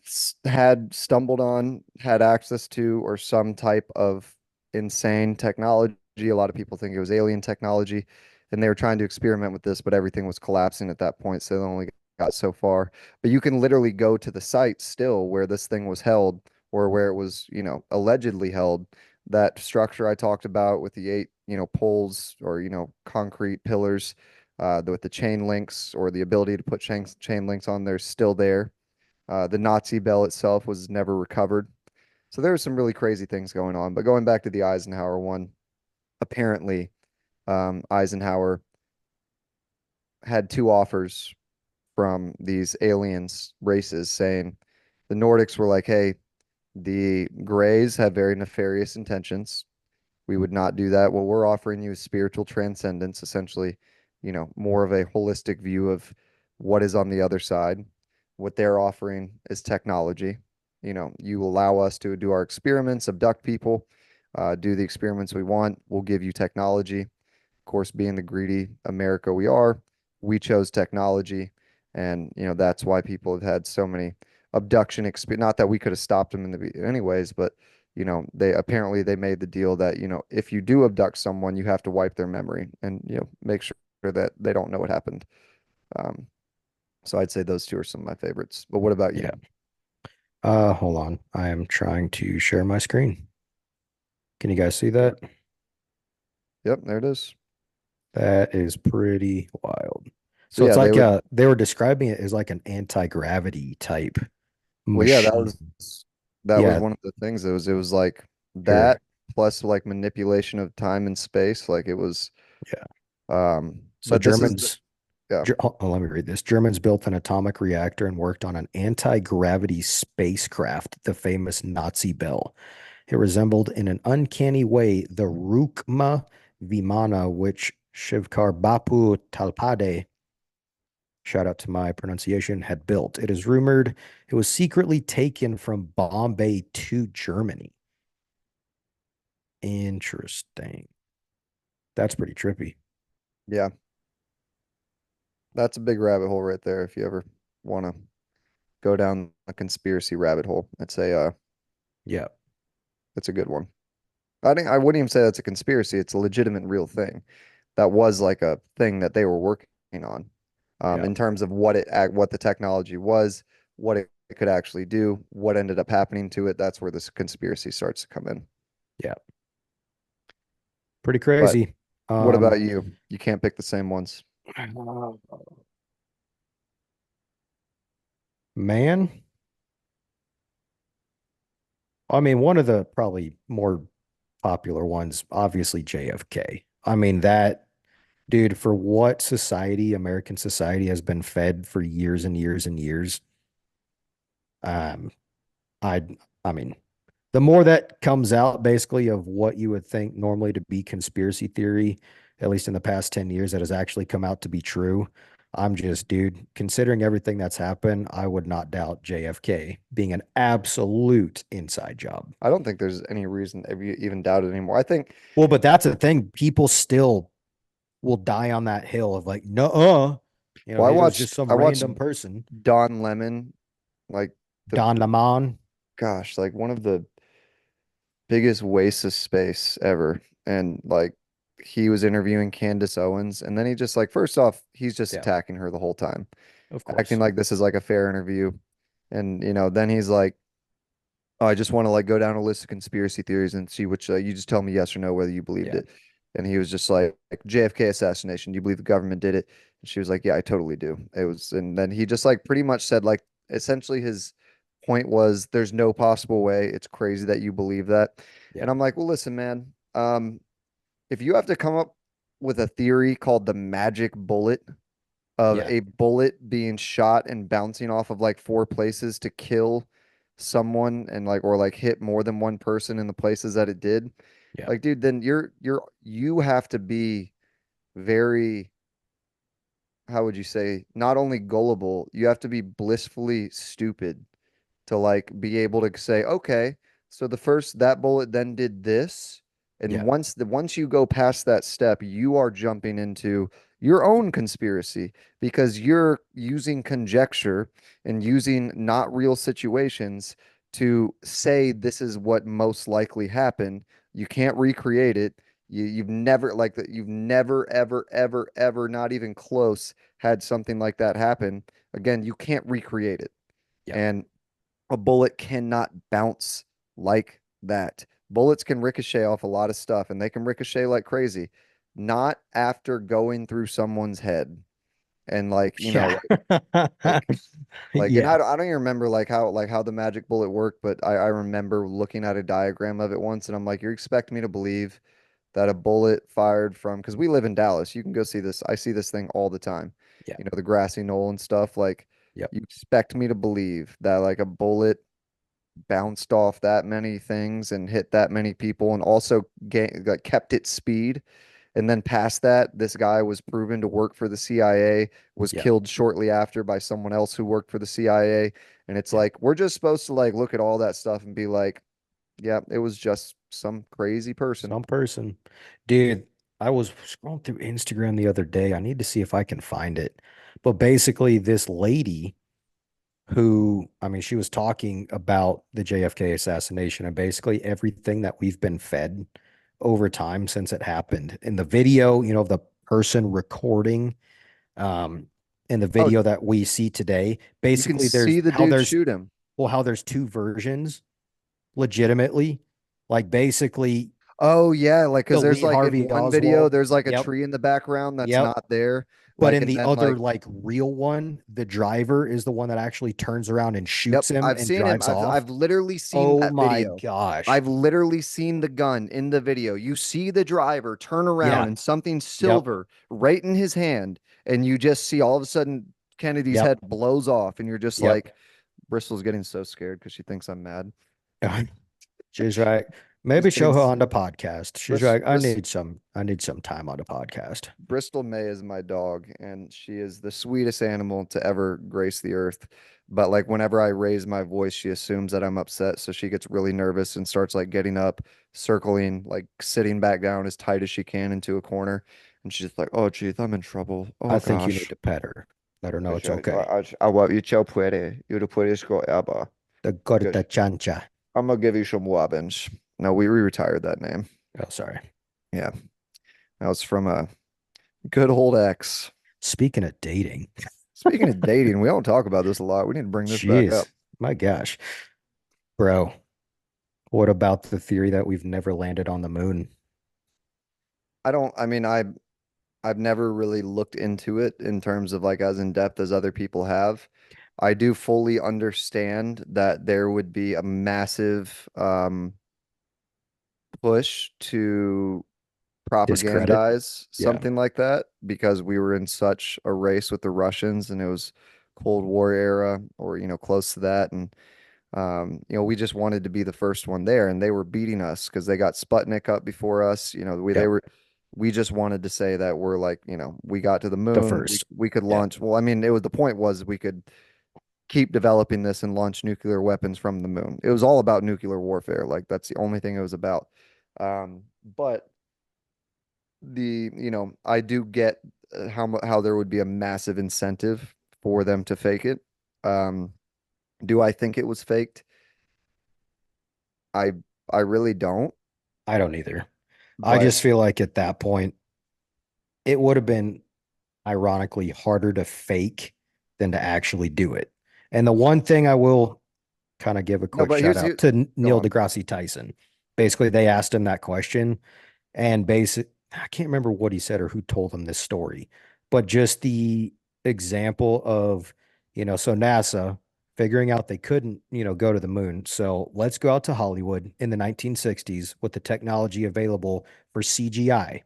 stumbled on, had access to, or some type of insane technology. A lot of people think it was alien technology, and they were trying to experiment with this, but everything was collapsing at that point, so they only got so far. But you can literally go to the site still where this thing was held, or where it was, allegedly held. That structure I talked about with the 8, poles, or, concrete pillars, with the chain links, or the ability to put chain links on there, is still there. The Nazi bell itself was never recovered. So there were some really crazy things going on. But going back to the Eisenhower one, apparently, Eisenhower had 2 offers from these aliens races, saying the Nordics were like, hey, the Greys have very nefarious intentions. We would not do that. What we're offering you is spiritual transcendence, essentially, more of a holistic view of what is on the other side. What they're offering is technology. You allow us to do our experiments, abduct people, do the experiments we want. We'll give you technology. Of course, being the greedy America we are, we chose technology. And, that's why people have had so many abduction experience. Not that we could have stopped them in anyways, but they made the deal that, if you do abduct someone, you have to wipe their memory and, make sure that they don't know what happened. Um, so I'd say those 2 are some of my favorites. But what about you? Yeah. Hold on. I am trying to share my screen. Can you guys see that? Yep, there it is. That is pretty wild. So So it's yeah, they like would. they were describing it as like an anti-gravity type Well, yeah, machine. that was Yeah, one of the things. It was like here. that, plus like manipulation of time and space. Like it was. Yeah. So But this is the, Germans yeah. let me read this. Germans built an atomic reactor and worked on an anti-gravity spacecraft, the famous Nazi Bell. It resembled in an uncanny way the Rukma Vimana, which Shivkar Bapu Talpade shout out to my pronunciation, had built. It is rumored it was secretly taken from Bombay to Germany. Interesting. That's pretty trippy. Yeah, that's a big rabbit hole right there. If you ever want to go down a conspiracy rabbit hole, Yeah. it's a good one. I wouldn't even say that's a conspiracy. It's a legitimate real thing. That was like a thing that they were working on, Yeah. in terms of what the technology was, what it could actually do, what ended up happening to it. That's where this conspiracy starts to come in. Yeah. Pretty But crazy. what Um, about you? You can't pick the same ones. man, I mean, one of the probably more popular ones, obviously JFK. I mean, that dude, for what society, American society has been fed for years and years and years. Um, I, I mean, the more that comes out basically of what you would think normally to be conspiracy theory, at least in the past 10 years, that has actually come out to be true. I'm just, dude, considering everything that's happened, I would not doubt JFK being an absolute inside job. I don't think there's any reason to even doubt it anymore. I think, Well, but that's the thing. People still will die on that hill of like, no, well, it was just some I watched random person. Don Lemon, like Don Lemon. gosh, like one of the biggest wastes of space ever. And like he was interviewing Candace Owens, and then he just like first off, he's just Yeah, attacking her the whole time, of acting course. like this is like a fair interview. And then he's like, oh, I just want to like go down a list of conspiracy theories and see which you just tell me yes or no whether you believed Yeah, it. And he was just like JFK assassination. Do you believe the government did it? And she was like, yeah, I totally do. It was, and then he just like pretty much said like essentially his point was there's no possible way. It's crazy that you believe that. yeah, And I'm like, well, listen, man. If you have to come up with a theory called the magic bullet of yeah, a bullet being shot and bouncing off of like four places to kill someone and like or like hit more than one person in the places that it did, yeah, like dude, then you have to be very, how would you say, not only gullible, you have to be blissfully stupid to like be able to say, okay, so that bullet then did this. And yeah, once you go past that step, you are jumping into your own conspiracy because you're using conjecture and using not real situations to say this is what most likely happened. You can't recreate it. You've never like that. You've never, ever, ever, ever, not even close, had something like that happen. Again, you can't recreate it. yeah. And a bullet cannot bounce like that. Bullets can ricochet off a lot of stuff and they can ricochet like crazy. Not after going through someone's head. And like, Yeah. like and Yeah. I don't even remember like how the magic bullet worked, but I remember looking at a diagram of it once and I'm like, you expect me to believe that a bullet fired from, because we live in Dallas. You can go see this. I see this thing all the time. Yeah. The grassy knoll and stuff. Like, Yep. you expect me to believe that like a bullet bounced off that many things and hit that many people and also like, kept its speed. And then past that, this guy was proven to work for the CIA, was Yeah. killed shortly after by someone else who worked for the CIA. And it's Yeah. like, we're just supposed to like look at all that stuff and be like, yeah, it was just some crazy person. Some person. Dude, I was scrolling through Instagram the other day. I need to see if I can find it. But basically, this lady who, I mean, she was talking about the JFK assassination and basically everything that we've been fed over time since it happened. In the video, of the person recording, um, in the Oh, video that we see today, you can basically see the dude shoot him. how there's two versions legitimately. Like basically Oh yeah, like because the there's Lee like in Harvey one video, Oswald. there's like a Yep. tree in the background that's Yep. not there. But Like in and the then other like, like real one, the driver is the one that actually turns around and yep, shoots him I've and seen him. drives off. I've literally seen Oh that my video. gosh. I've literally seen the gun in the video. You see the driver turn around Yeah. and something Yep. silver right in his hand, and you just see all of a sudden Kennedy's head Yep. blows off, and you're just Yep. like, Bristol's getting so scared because she thinks I'm mad. She's right. Maybe Just show kidding. her on the podcast. She's Bris, like, Bris, I need some time on the podcast. Bristol May is my dog, and she is the sweetest animal to ever grace the earth. But like whenever I raise my voice, she assumes that I'm upset, so she gets really nervous and starts like getting up, circling, like sitting back down as tight as she can into a corner. And she's just like, "Oh, geez, I'm in trouble. I Oh think you need gosh." to pet her. Let her know it's I, okay. I love you, so pretty. You're the prettiest girl ever. The Gosh, Gorda Chancha. I'm gonna give you some Wobbins. No, we retired that name. Oh, sorry. Yeah, that was from a good old ex. Speaking of dating, Speaking of dating, we don't talk about this a lot. We need to bring this back jeez, up. my gosh, bro. What about the theory that we've never landed on the moon? I mean, I've never really looked into it in terms of like as in depth as other people have. I do fully understand that there would be a massive push to Discredit? propagandize Yeah, something like that because we were in such a race with the Russians and it was Cold War era or close to that and we just wanted to be the first one there, and they were beating us because they got Sputnik up before us. yep, we just wanted to say that we're like, we got to the the moon. We first. we could Yeah, launch. Well, I mean, the point was we could keep developing this and launch nuclear weapons from the moon. It was all about nuclear warfare. Like that's the only thing it was about. But I do get how there would be a massive incentive for them to fake it. Um, do I think it was faked? I I really don't, I don't either. I but just feel like at that point, it would have been ironically harder to fake than to actually do it. And the one thing I will kind of give a no, quick but shout here's out here to go Neil on. deGrasse Tyson. Basically, they asked him that question, and I can't remember what he said or who told him this story, but just the example of, so NASA figuring out they couldn't, go to the moon. So let's go out to Hollywood in the 1960s with the technology available for CGI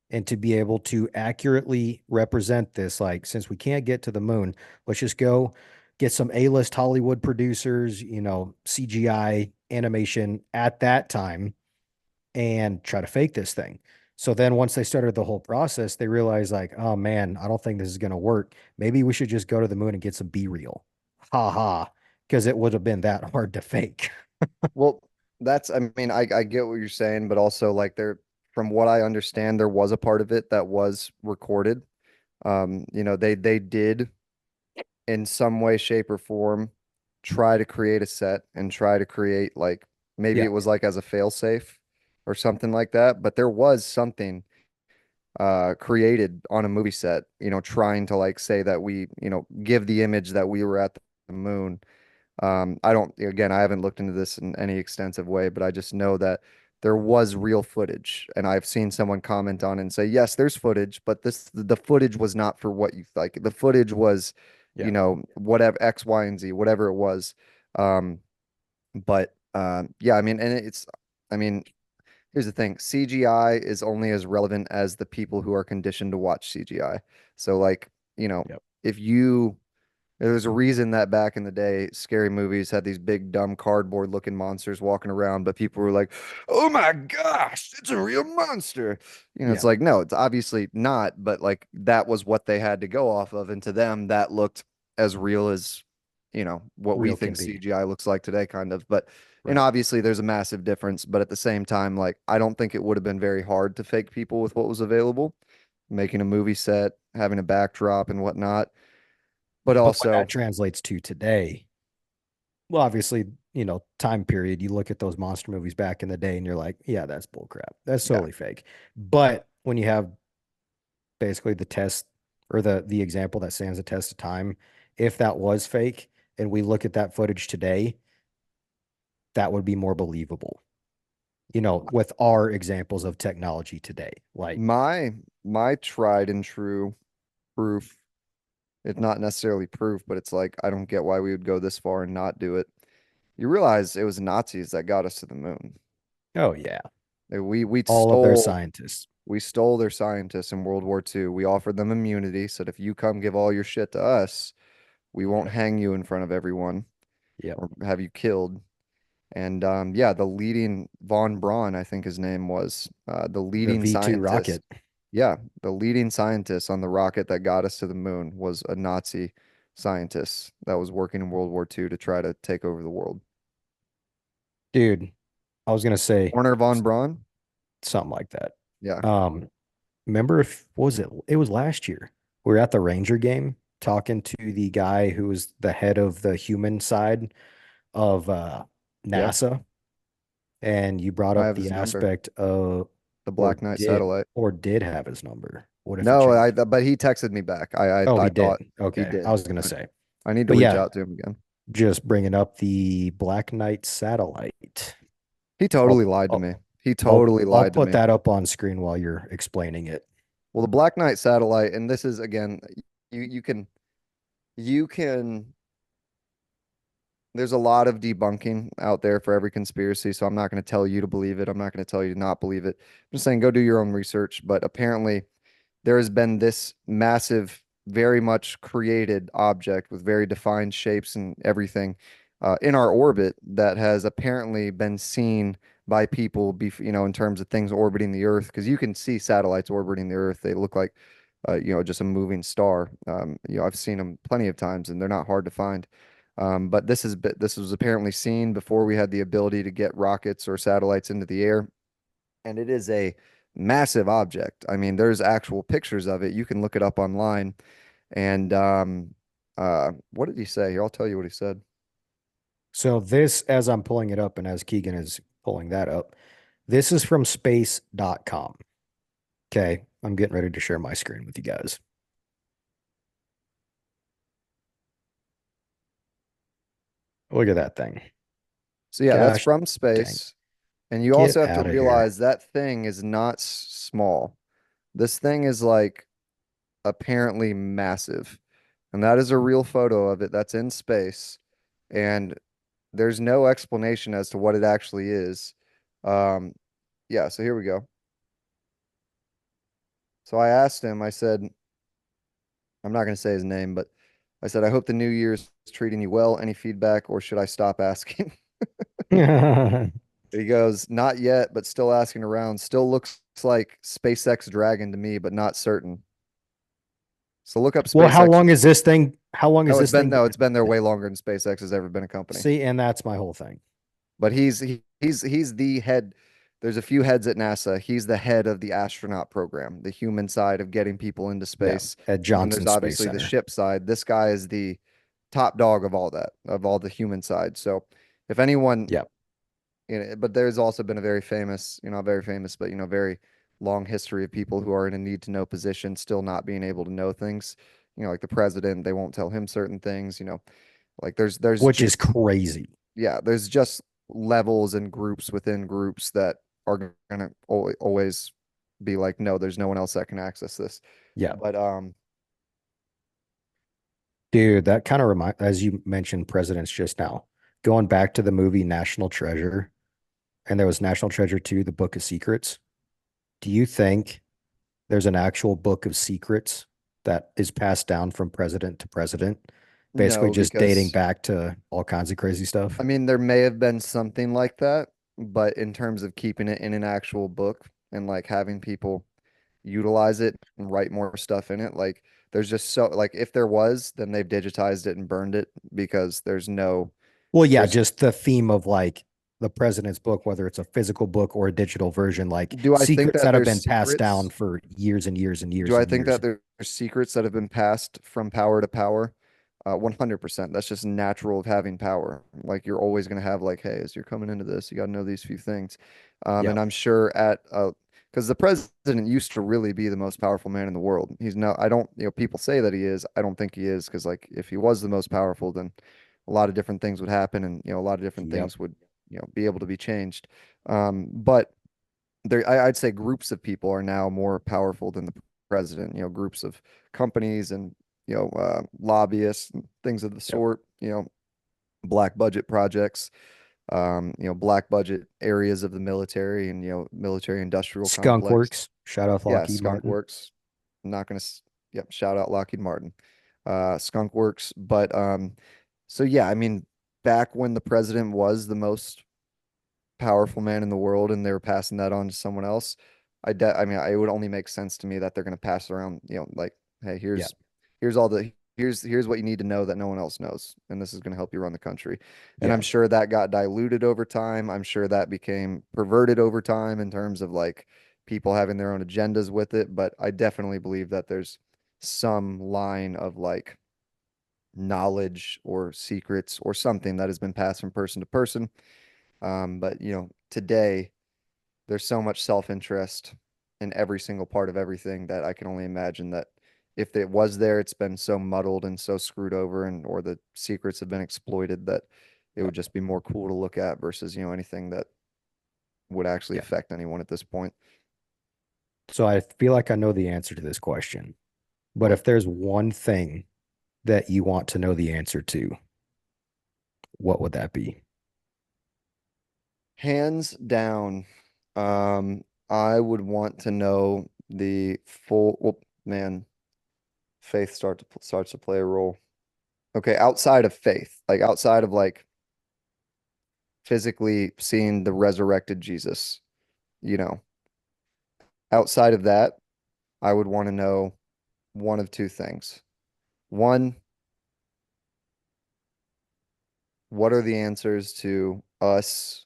and to be able to accurately represent this. Like, since we can't get to the moon, let's just go get some A-list Hollywood producers, CGI animation at that time and try to fake this thing. So then once they started the whole process, they realized like, oh man, I don't think this is going to work. Maybe we should just go to the moon and get some B-reel. Ha ha. Because it would have been that hard to fake. Well, I mean, I get what you're saying, but also like from what I understand, there was a part of it that was recorded. They did in some way, shape, or form try to create a set and try to create like maybe Yeah. it was like as a fail-safe or something like that, but there was something created on a movie set, trying to like say that we, give the image that we were at the moon. I don't, again, I haven't looked into this in any extensive way, but I just know that there was real footage. And I've seen someone comment on it and say, yes, there's footage, but the footage was not for what you like. The footage was, Yeah. whatever X, Y, and Z, whatever it was. Yeah, I mean, and I mean, here's the thing, CGI is only as relevant as the people who are conditioned to watch CGI. So, like, you know, Yep. if you there's a reason that back in the day, scary movies had these big, dumb, cardboard looking monsters walking around, but people were like, oh my gosh, it's a real monster. It's Yeah. like, no, it's obviously not, but like that was what they had to go off of. And to them, that looked as real as, what we Real think can be. CGI looks like today, kind of. And Right. obviously there's a massive difference, but at the same time, like, I don't think it would have been very hard to fake people with what was available, making a movie set, having a backdrop and whatnot. But But when also, that translates to today, well, obviously, time period, you look at those monster movies back in the day and you're like, yeah, that's bull crap. That's yeah. totally fake. But when you have basically the test or the example that stands the test of time, if that was fake and we look at that footage today, that would be more believable, with our examples of technology today. Like, My tried and true proof, it's not necessarily proof, but it's like I don't get why we would go this far and not do it. You realize it was Nazis that got us to the moon. oh yeah, We all of their stole scientists. we stole their scientists in World War II. We offered them immunity, so that if you come give all your shit to us, we won't Yep. hang you in front of everyone Yep. or have you killed. And yeah, the leading von Braun, I think his name was, the The leading V2 scientist. rocket. Yeah, the leading scientist on the rocket that got us to the moon was a Nazi scientist that was working in World War II to try to take over the world. Dude, I was gonna say Werner von Braun? something like that. Yeah. Um, Remember if what was it? It was last year. We were at the Ranger game talking to the guy who was the head of the human side of Yeah. NASA, and you brought I up have the his number. aspect of The Black Knight satellite. or did have his number. What if it No, changed? but he texted me back. Oh, I he thought did. he Okay, I did. was gonna say, I need to but reach yeah, out to him again. just bringing up the Black Knight satellite. He I'll totally lied to I'll me. He totally I'll lied to put me. that up on screen while you're explaining it. Well, the Black Knight satellite, and this is again, you can you can there's a lot of debunking out there for every conspiracy, so I'm not going to tell you to believe it. I'm not going to tell you to not believe it. I'm just saying go do your own research, but apparently there has been this massive, very much created object with very defined shapes and everything in our orbit that has apparently been seen by people, in terms of things orbiting the Earth, because you can see satellites orbiting the Earth. They look like, just a moving star. I've seen them plenty of times, and they're not hard to find. But this was apparently seen before we had the ability to get rockets or satellites into the air, and it is a massive object. I mean, there's actual pictures of it. You can look it up online. And what did he say? Here, I'll tell you what he said. So this, as I'm pulling it up and as Keegan is pulling that up, this is from space.com. Okay, I'm getting ready to share my screen with you guys. Look at that thing. So yeah, that's Gosh from dang. space. And you also Get have to out of here. realize that thing is not small. This thing is like apparently massive. And that is a real photo of it that's in space. And there's no explanation as to what it actually is. Um, yeah, so here we go. So I asked him, I said, I'm not going to say his name, but I said, I hope the new year's treating you well. Any feedback, or should I stop asking? He goes, not yet, but still asking around. Still looks like SpaceX Dragon to me, but not certain. So look up Well, how SpaceX. long is this thing? How long has Oh, this thing been it's been there in way orbit? longer than SpaceX has ever been a company. See, and that's my whole thing. But he's the head. There's a few heads at NASA. He's the head of the astronaut program, the human side of getting people into Yeah, space. at And then there's Johnson Space obviously the Center. ship side. This guy is the top dog of all that, of all the human side. So if anyone, Yeah. but there's also been a very famous, not very famous, but very long history of people who are in a need to know position still not being able to know things. Like the president, they won't tell him certain things. Like there's Which is just crazy. yeah, there's just levels and groups within groups that are gonna always be like, no, there's no one else that can access this. Yeah. But Dude, that kind of remind as you mentioned presidents just now, going back to the movie National Treasure, and there was National Treasure 2, The Book of Secrets. Do you think there's an actual book of secrets that is passed down from president to president, basically no, just dating because back to all kinds of crazy I stuff? mean there may have been something like that, but in terms of keeping it in an actual book and like having people utilize it and write more stuff in it, like there's just so like if there was, then they've digitized it and burned it because Well, yeah, there's just the theme of like the president's book, whether it's a physical book or a digital version, like do I think secrets that that have there's been passed down secrets for years and years and Do years I and think that years. there's secrets that have been passed from power to power? 100%. That's just natural of having power. Like you're always going to have like, hey, as you're coming into this, you got to know these few things. And Yep. I'm sure because the president used to really be the most powerful man in the world. He's no, I don't, people say that he is. I don't think he is because like if he was the most powerful, then a lot of different things would happen and, a lot of different Yep. things would, be able to be changed. But I'd say groups of people are now more powerful than the president. Groups of companies and lobbyists and things of the Yep. sort. Black budget projects. Black budget areas of the military and military industrial Skunk complex. Works. Shout out Yeah, Lockheed Skunk Martin. Works. I'm not gonna. Yep, shout out Lockheed Martin. Skunk Works, but so yeah, I mean, back when the president was the most powerful man in the world and they were passing that on to someone else, I mean, it would only make sense to me that they're going to pass around, like, hey, Yeah. here's all the here's what you need to know that no one else knows, and this is going to help you run the country. And I'm Yeah. sure that got diluted over time. I'm sure that became perverted over time in terms of like people having their own agendas with it, but I definitely believe that there's some line of like knowledge or secrets or something that has been passed from person to person. But today there's so much self-interest in every single part of everything that I can only imagine that if it was there, it's been so muddled and so screwed over and or the secrets have been exploited that it Yeah. would just be more cool to look at versus, anything that would actually Yeah. affect anyone at this point. So I feel like I know the answer to this question, but What? if there's one thing that you want to know the answer to, what would that be? Hands down, I would want to know the full, well, man, faith starts to play a role. Okay, outside of faith, like outside of like physically seeing the resurrected Jesus, you know. Outside of that, I would want to know one of two things. One, what are the answers to us?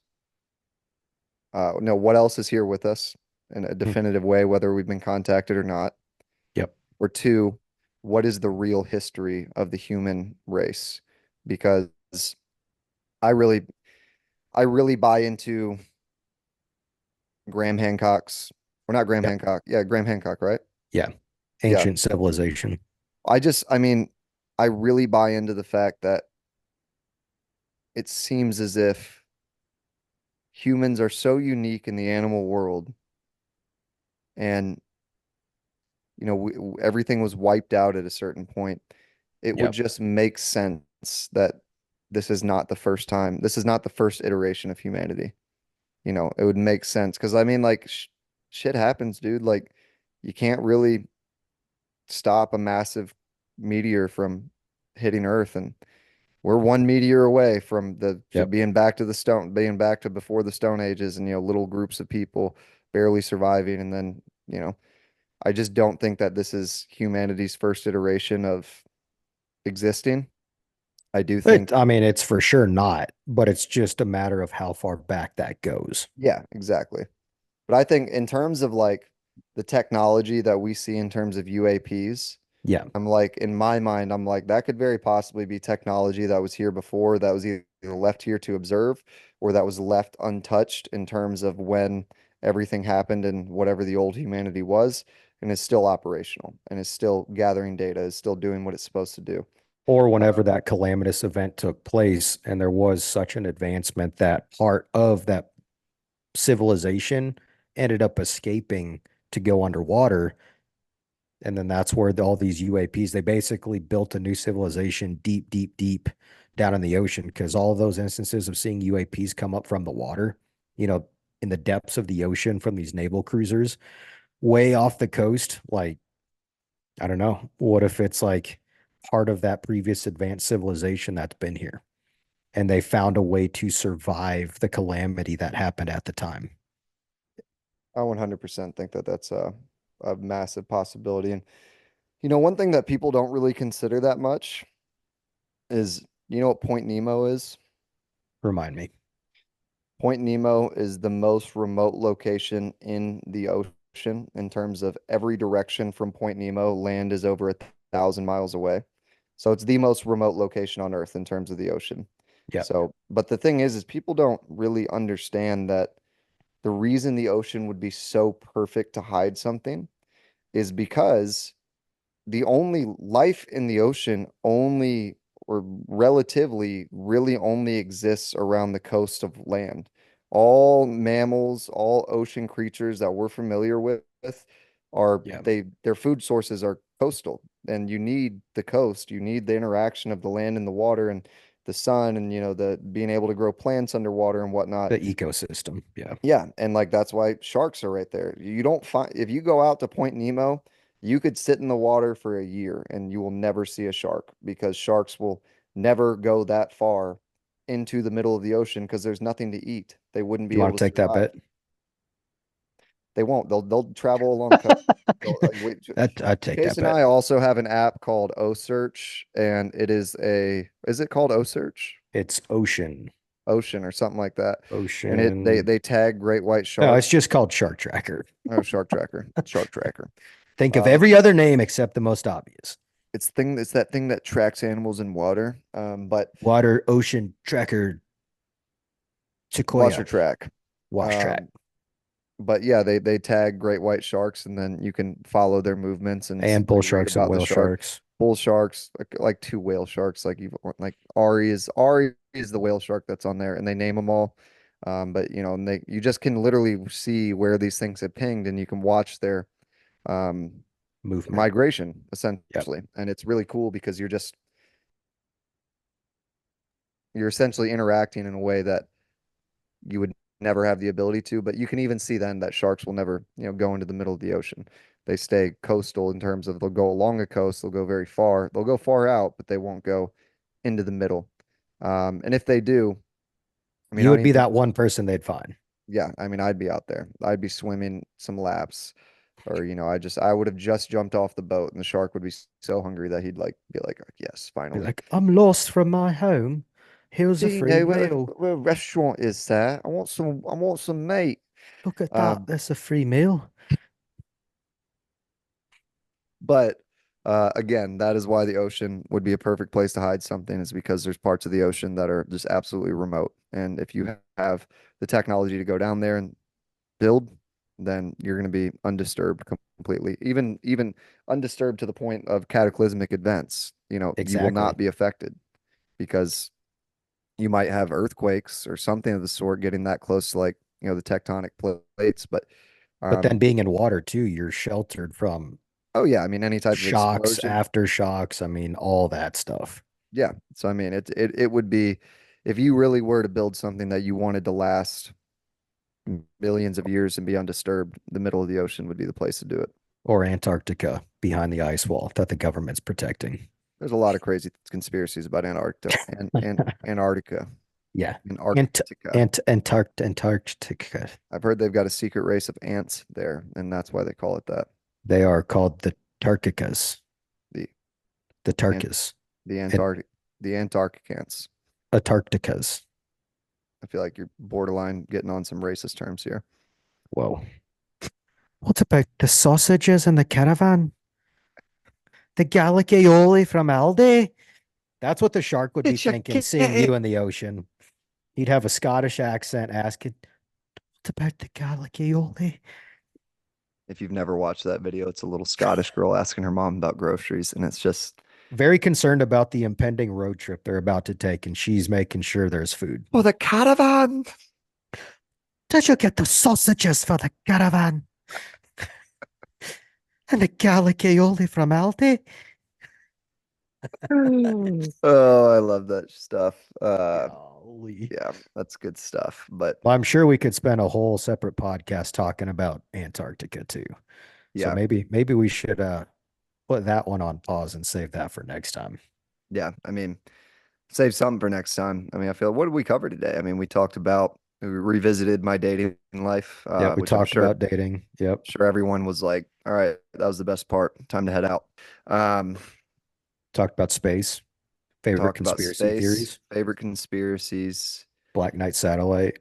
No, what else is here with us in a Hmm. definitive way, whether we've been contacted or not? Yep. Or two, what is the real history of the human race? Because I really, I really buy into Graham Hancock's, or not Graham Yep. Hancock. Yeah, Graham Hancock, right? Yeah. Yeah. Ancient civilization. I mean, I really buy into the fact that it seems as if humans are so unique in the animal world and, everything was wiped out at a certain point. It would Yep. just make sense that this is not the first time, this is not the first iteration of humanity. It would make sense because I mean, like, shit happens, dude. Like, you can't really stop a massive meteor from hitting Earth, and we're one meteor away from Yep. being back to being back to before the Stone Ages, and little groups of people barely surviving, and then I just don't think that this is humanity's first iteration of existing. I do think, I mean, it's for sure not, but it's just a matter of how far back that goes. yeah, exactly. But I think in terms of like the technology that we see in terms of UAPs, Yeah. I'm like, in my mind, I'm like, that could very possibly be technology that was here before, that was either left here to observe or that was left untouched in terms of when everything happened and whatever the old humanity was, and is still operational and is still gathering data, is still doing what it's supposed to do. Or whenever that calamitous event took place and there was such an advancement that part of that civilization ended up escaping to go underwater. And then that's where all these UAPs, they basically built a new civilization deep, deep, deep down in the ocean because all of those instances of seeing UAPs come up from the water, you know, in the depths of the ocean from these naval cruisers, way off the coast. Like, I don't know. What if it's like part of that previous advanced civilization that's been here and they found a way to survive the calamity that happened at the time? I 100% think that that's a massive possibility. And, one thing that people don't really consider that much is, what Point Nemo is? Remind me. Point Nemo is the most remote location in the ocean in terms of every direction from Point Nemo, land is over 1,000 miles away. So it's the most remote location on Earth in terms of the ocean. Yep. So, but the thing is people don't really understand that the reason the ocean would be so perfect to hide something is because the only life in the ocean only or relatively really only exists around the coast of land. All mammals, all ocean creatures that we're familiar with are Yeah. their food sources are coastal. And you need the coast. You need the interaction of the land and the water and the sun and the being able to grow plants underwater and whatnot. The ecosystem. Yeah. Yeah, and like that's why sharks are right there. You don't find if you go out to Point Nemo, you could sit in the water for a year and you will never see a shark because sharks will never go that far into the middle of the ocean because there's nothing to eat. They wouldn't Do be you able want to to take that survive. bet? They won't. They'll travel along the coast. I'd take Chase that and bet. I also have an app called O Search, and is it called O Search? It's ocean. Ocean or something like that. And Ocean. they tag great white No, it's sharks. just called Shark Tracker. Oh, Shark Tracker. Shark Tracker. Think of Um, every other name except the most obvious. it's that thing that tracks animals in water. But Water, ocean, tracker, Washer sequoia, Track. wash track, Um, but yeah, they tag great white sharks, and then you can follow their movements and and bull like read sharks and about the whale shark. sharks. Bull sharks, like two whale sharks, like Ari is the whale shark that's on there, and they name them all. But you know, and you just can literally see where these things have pinged, and you can watch their um, Movement. migration Yep. essentially, and it's really cool because you're essentially interacting in a way that you would never have the ability to. But you can even see then that sharks will never, go into the middle of the ocean. They stay coastal in terms of they'll go along a coast, they'll go very far, they'll go far out, but they won't go into the middle. And if they do, I mean, You I don't would even be think, that one person they'd find. yeah, I mean, I'd be out there. I'd be swimming some laps, or I would have just jumped off the boat, and the shark would be so hungry that he'd like be like, yes, Be finally. like, I'm lost from my home. Here's Do a you free know meal. where a restaurant is there? I want some meat. Look at that. Um, That's a free meal. But again, that is why the ocean would be a perfect place to hide something, is because there's parts of the ocean that are just absolutely remote. And if you have the technology to go down there and build, then you're going to be undisturbed completely. Even undisturbed to the point of cataclysmic events. You will not Exactly. be affected because you might have earthquakes or something of the sort getting that close to like, the tectonic plates. But But then um, being in water too, you're sheltered from oh yeah, I mean any type of shocks, explosion. aftershocks. I mean, all that stuff. Yeah. So I mean, it would be if you really were to build something that you wanted to last millions of years and be undisturbed, the middle of the ocean would be the place to do it. Or Antarctica behind the ice wall that the government's protecting. There's a lot of crazy conspiracies about Antarctica and Antarctica. Yeah. Antarctica. Antarctica. I've heard they've got a secret race of ants there, and that's why they call it that. They are called the Tarkicas, The the and Tarkas, the and Antarctic ants. Antarcticas. I feel like you're borderline getting on some racist terms here. Whoa. What about the sausages in the caravan? The Gallic-aioli from Aldi? That's what the shark would be It's your thinking, seeing kitty. you in the ocean. He'd have a Scottish accent asking, what about the Gallic-aioli? If you've never watched that video, it's a little Scottish girl asking her mom about groceries, and it's just, Very concerned about the impending road trip they're about to take, and she's making sure there's food. oh, the caravan. Did you get the sausages for the caravan? And the Gallic-aioli from Aldi? Oh, I love that stuff. Golly. Yeah, that's good stuff. But Well, I'm sure we could spend a whole separate podcast talking about Antarctica too. So yeah, maybe we should put that one on pause and save that for next time. yeah. I mean, save something for next time. I mean, I feel what did we cover today? I mean, we revisited my dating life, Yep, we which I'm talked sure about dating. Yep. sure everyone was like, all right, that was the best part. Time to head out. Um, Talked about space, favorite talked about conspiracy space, theories, favorite conspiracies. Black Knight satellite.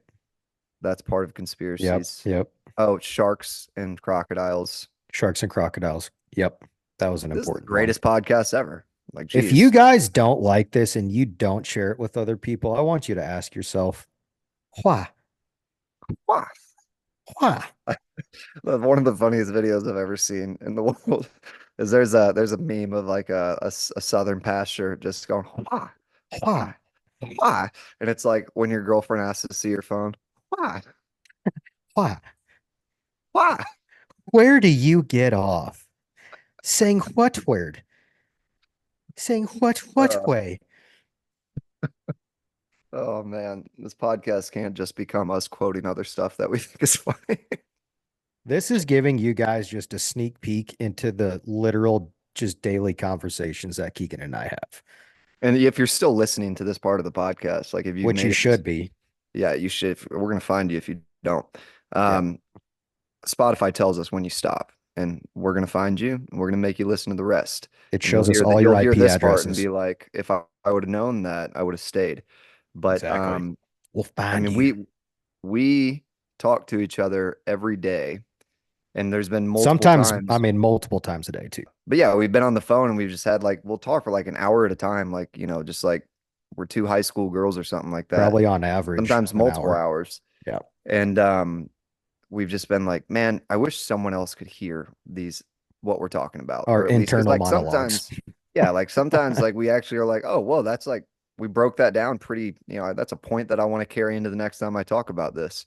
That's part of Yep. conspiracies. Yep. Oh, sharks and crocodiles. Sharks and crocodiles. Yep. That was an This is the important one. greatest podcast ever. Like, If you geez, guys don't like this and you don't share it with other people, I want you to ask yourself, why? wow. Why? One of the funniest videos I've ever seen in the world is there's a meme of like a southern pasture just going why, Why? why, why, and it's like when your girlfriend asks to see your phone, why, Why? why? Where do you get off? Saying what word? Saying what Uh, way? oh man, this podcast can't just become us quoting other stuff that we think is funny. This is giving you guys just a sneak peek into the literal, just daily conversations that Keegan and I have. And if you're still listening to this part of the podcast, like if you've which you made it this, should be. yeah, you should. We're gonna find you if you don't. Yep. Um, Spotify tells us when you stop, and we're gonna find you, and we're gonna make you listen to the rest. It And you'll shows us hear that all your you'll hear IP this part and addresses. be like, if I would have known that, I would have stayed. But Exactly. We'll I find mean, you. we talk to each other every day, and there's been multiple Sometimes, I times. mean, multiple times a day too. But yeah, we've been on the phone and we've just had like we'll talk for like an hour at a time, like just like we're two high school girls or something like that. Probably on average Sometimes an multiple hour. hours. Yeah. And we've just been like, man, I wish someone else could hear these what we're talking about, Our or at least because internal like monologues. sometimes, yeah, like sometimes like we actually are like, oh, well, that's like we broke that down pretty, that's a point that I want to carry into the next time I talk about this.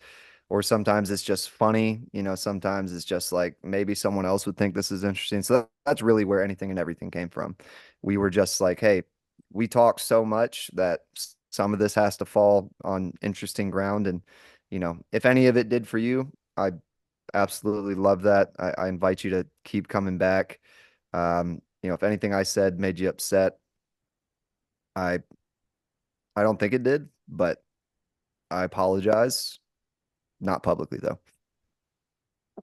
Or sometimes it's just funny, sometimes it's just like maybe someone else would think this is interesting. So that's really where anything and everything came from. We were just like, hey, we talk so much that some of this has to fall on interesting ground. And, if any of it did for you, I absolutely love that. I invite you to keep coming back. If anything I said made you upset, I I don't think it did, but I apologize. Not publicly though,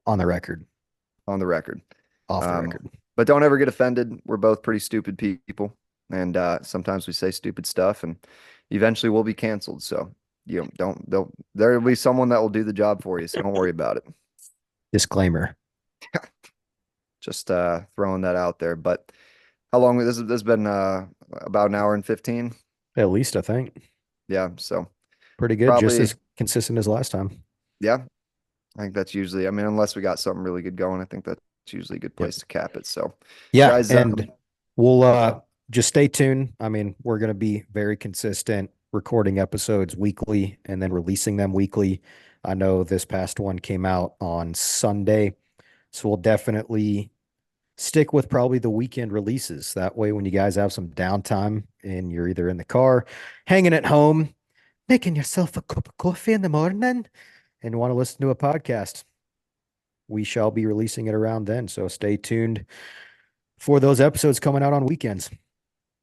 On the record, on the record. off the Um, record. but don't ever get offended. We're both pretty stupid people, and sometimes we say stupid stuff, and eventually we'll be canceled. So don't. There'll be someone that will do the job for you. So don't worry about it. Disclaimer. Just throwing that out there. But how long this has been about an hour and 15. At least I think. Yeah, so Pretty good. Just probably as consistent as last time. yeah. I think that's usually. I mean, unless we got something really good going, I think that's usually a good Yep. place to cap it. So, Yeah. guys, And we'll just stay tuned. I mean, we're going to be very consistent recording episodes weekly and then releasing them weekly. I know this past one came out on Sunday. So we'll definitely stick with probably the weekend releases. That way, when you guys have some downtime and you're either in the car, hanging at home, making yourself a cup of coffee in the morning, and want to listen to a podcast, we shall be releasing it around then. So stay tuned for those episodes coming out on weekends.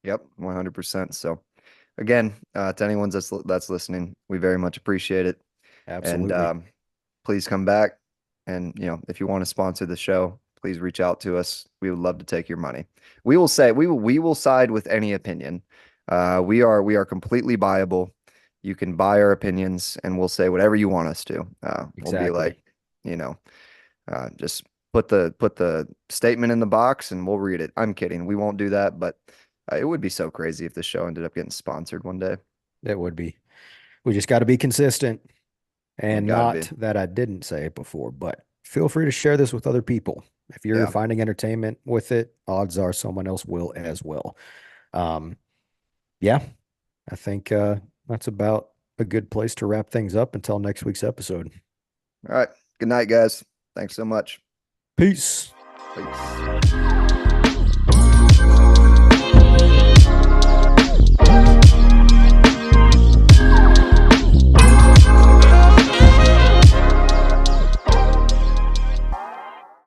yep, 100%. So, again, to anyone that's listening, we very much appreciate it. And Absolutely. please come back. And if you want to sponsor the show, please reach out to us. We would love to take your money. We will side with any opinion. We are completely buyable. You can buy our opinions, and we'll say whatever you want us to. We'll be like, Exactly. you know, just put the statement in the box, and we'll read it. I'm kidding. We won't do that, but it would be so crazy if the show ended up getting sponsored one day. It would be. We just got to be consistent. We And got to be. not that I didn't say it before, but feel free to share this with other people. If you're Yeah. finding entertainment with it, odds are someone else will as well. Um, yeah, I think that's about a good place to wrap things up until next week's episode. All right. Good night, guys. Thanks so much. Peace. Peace.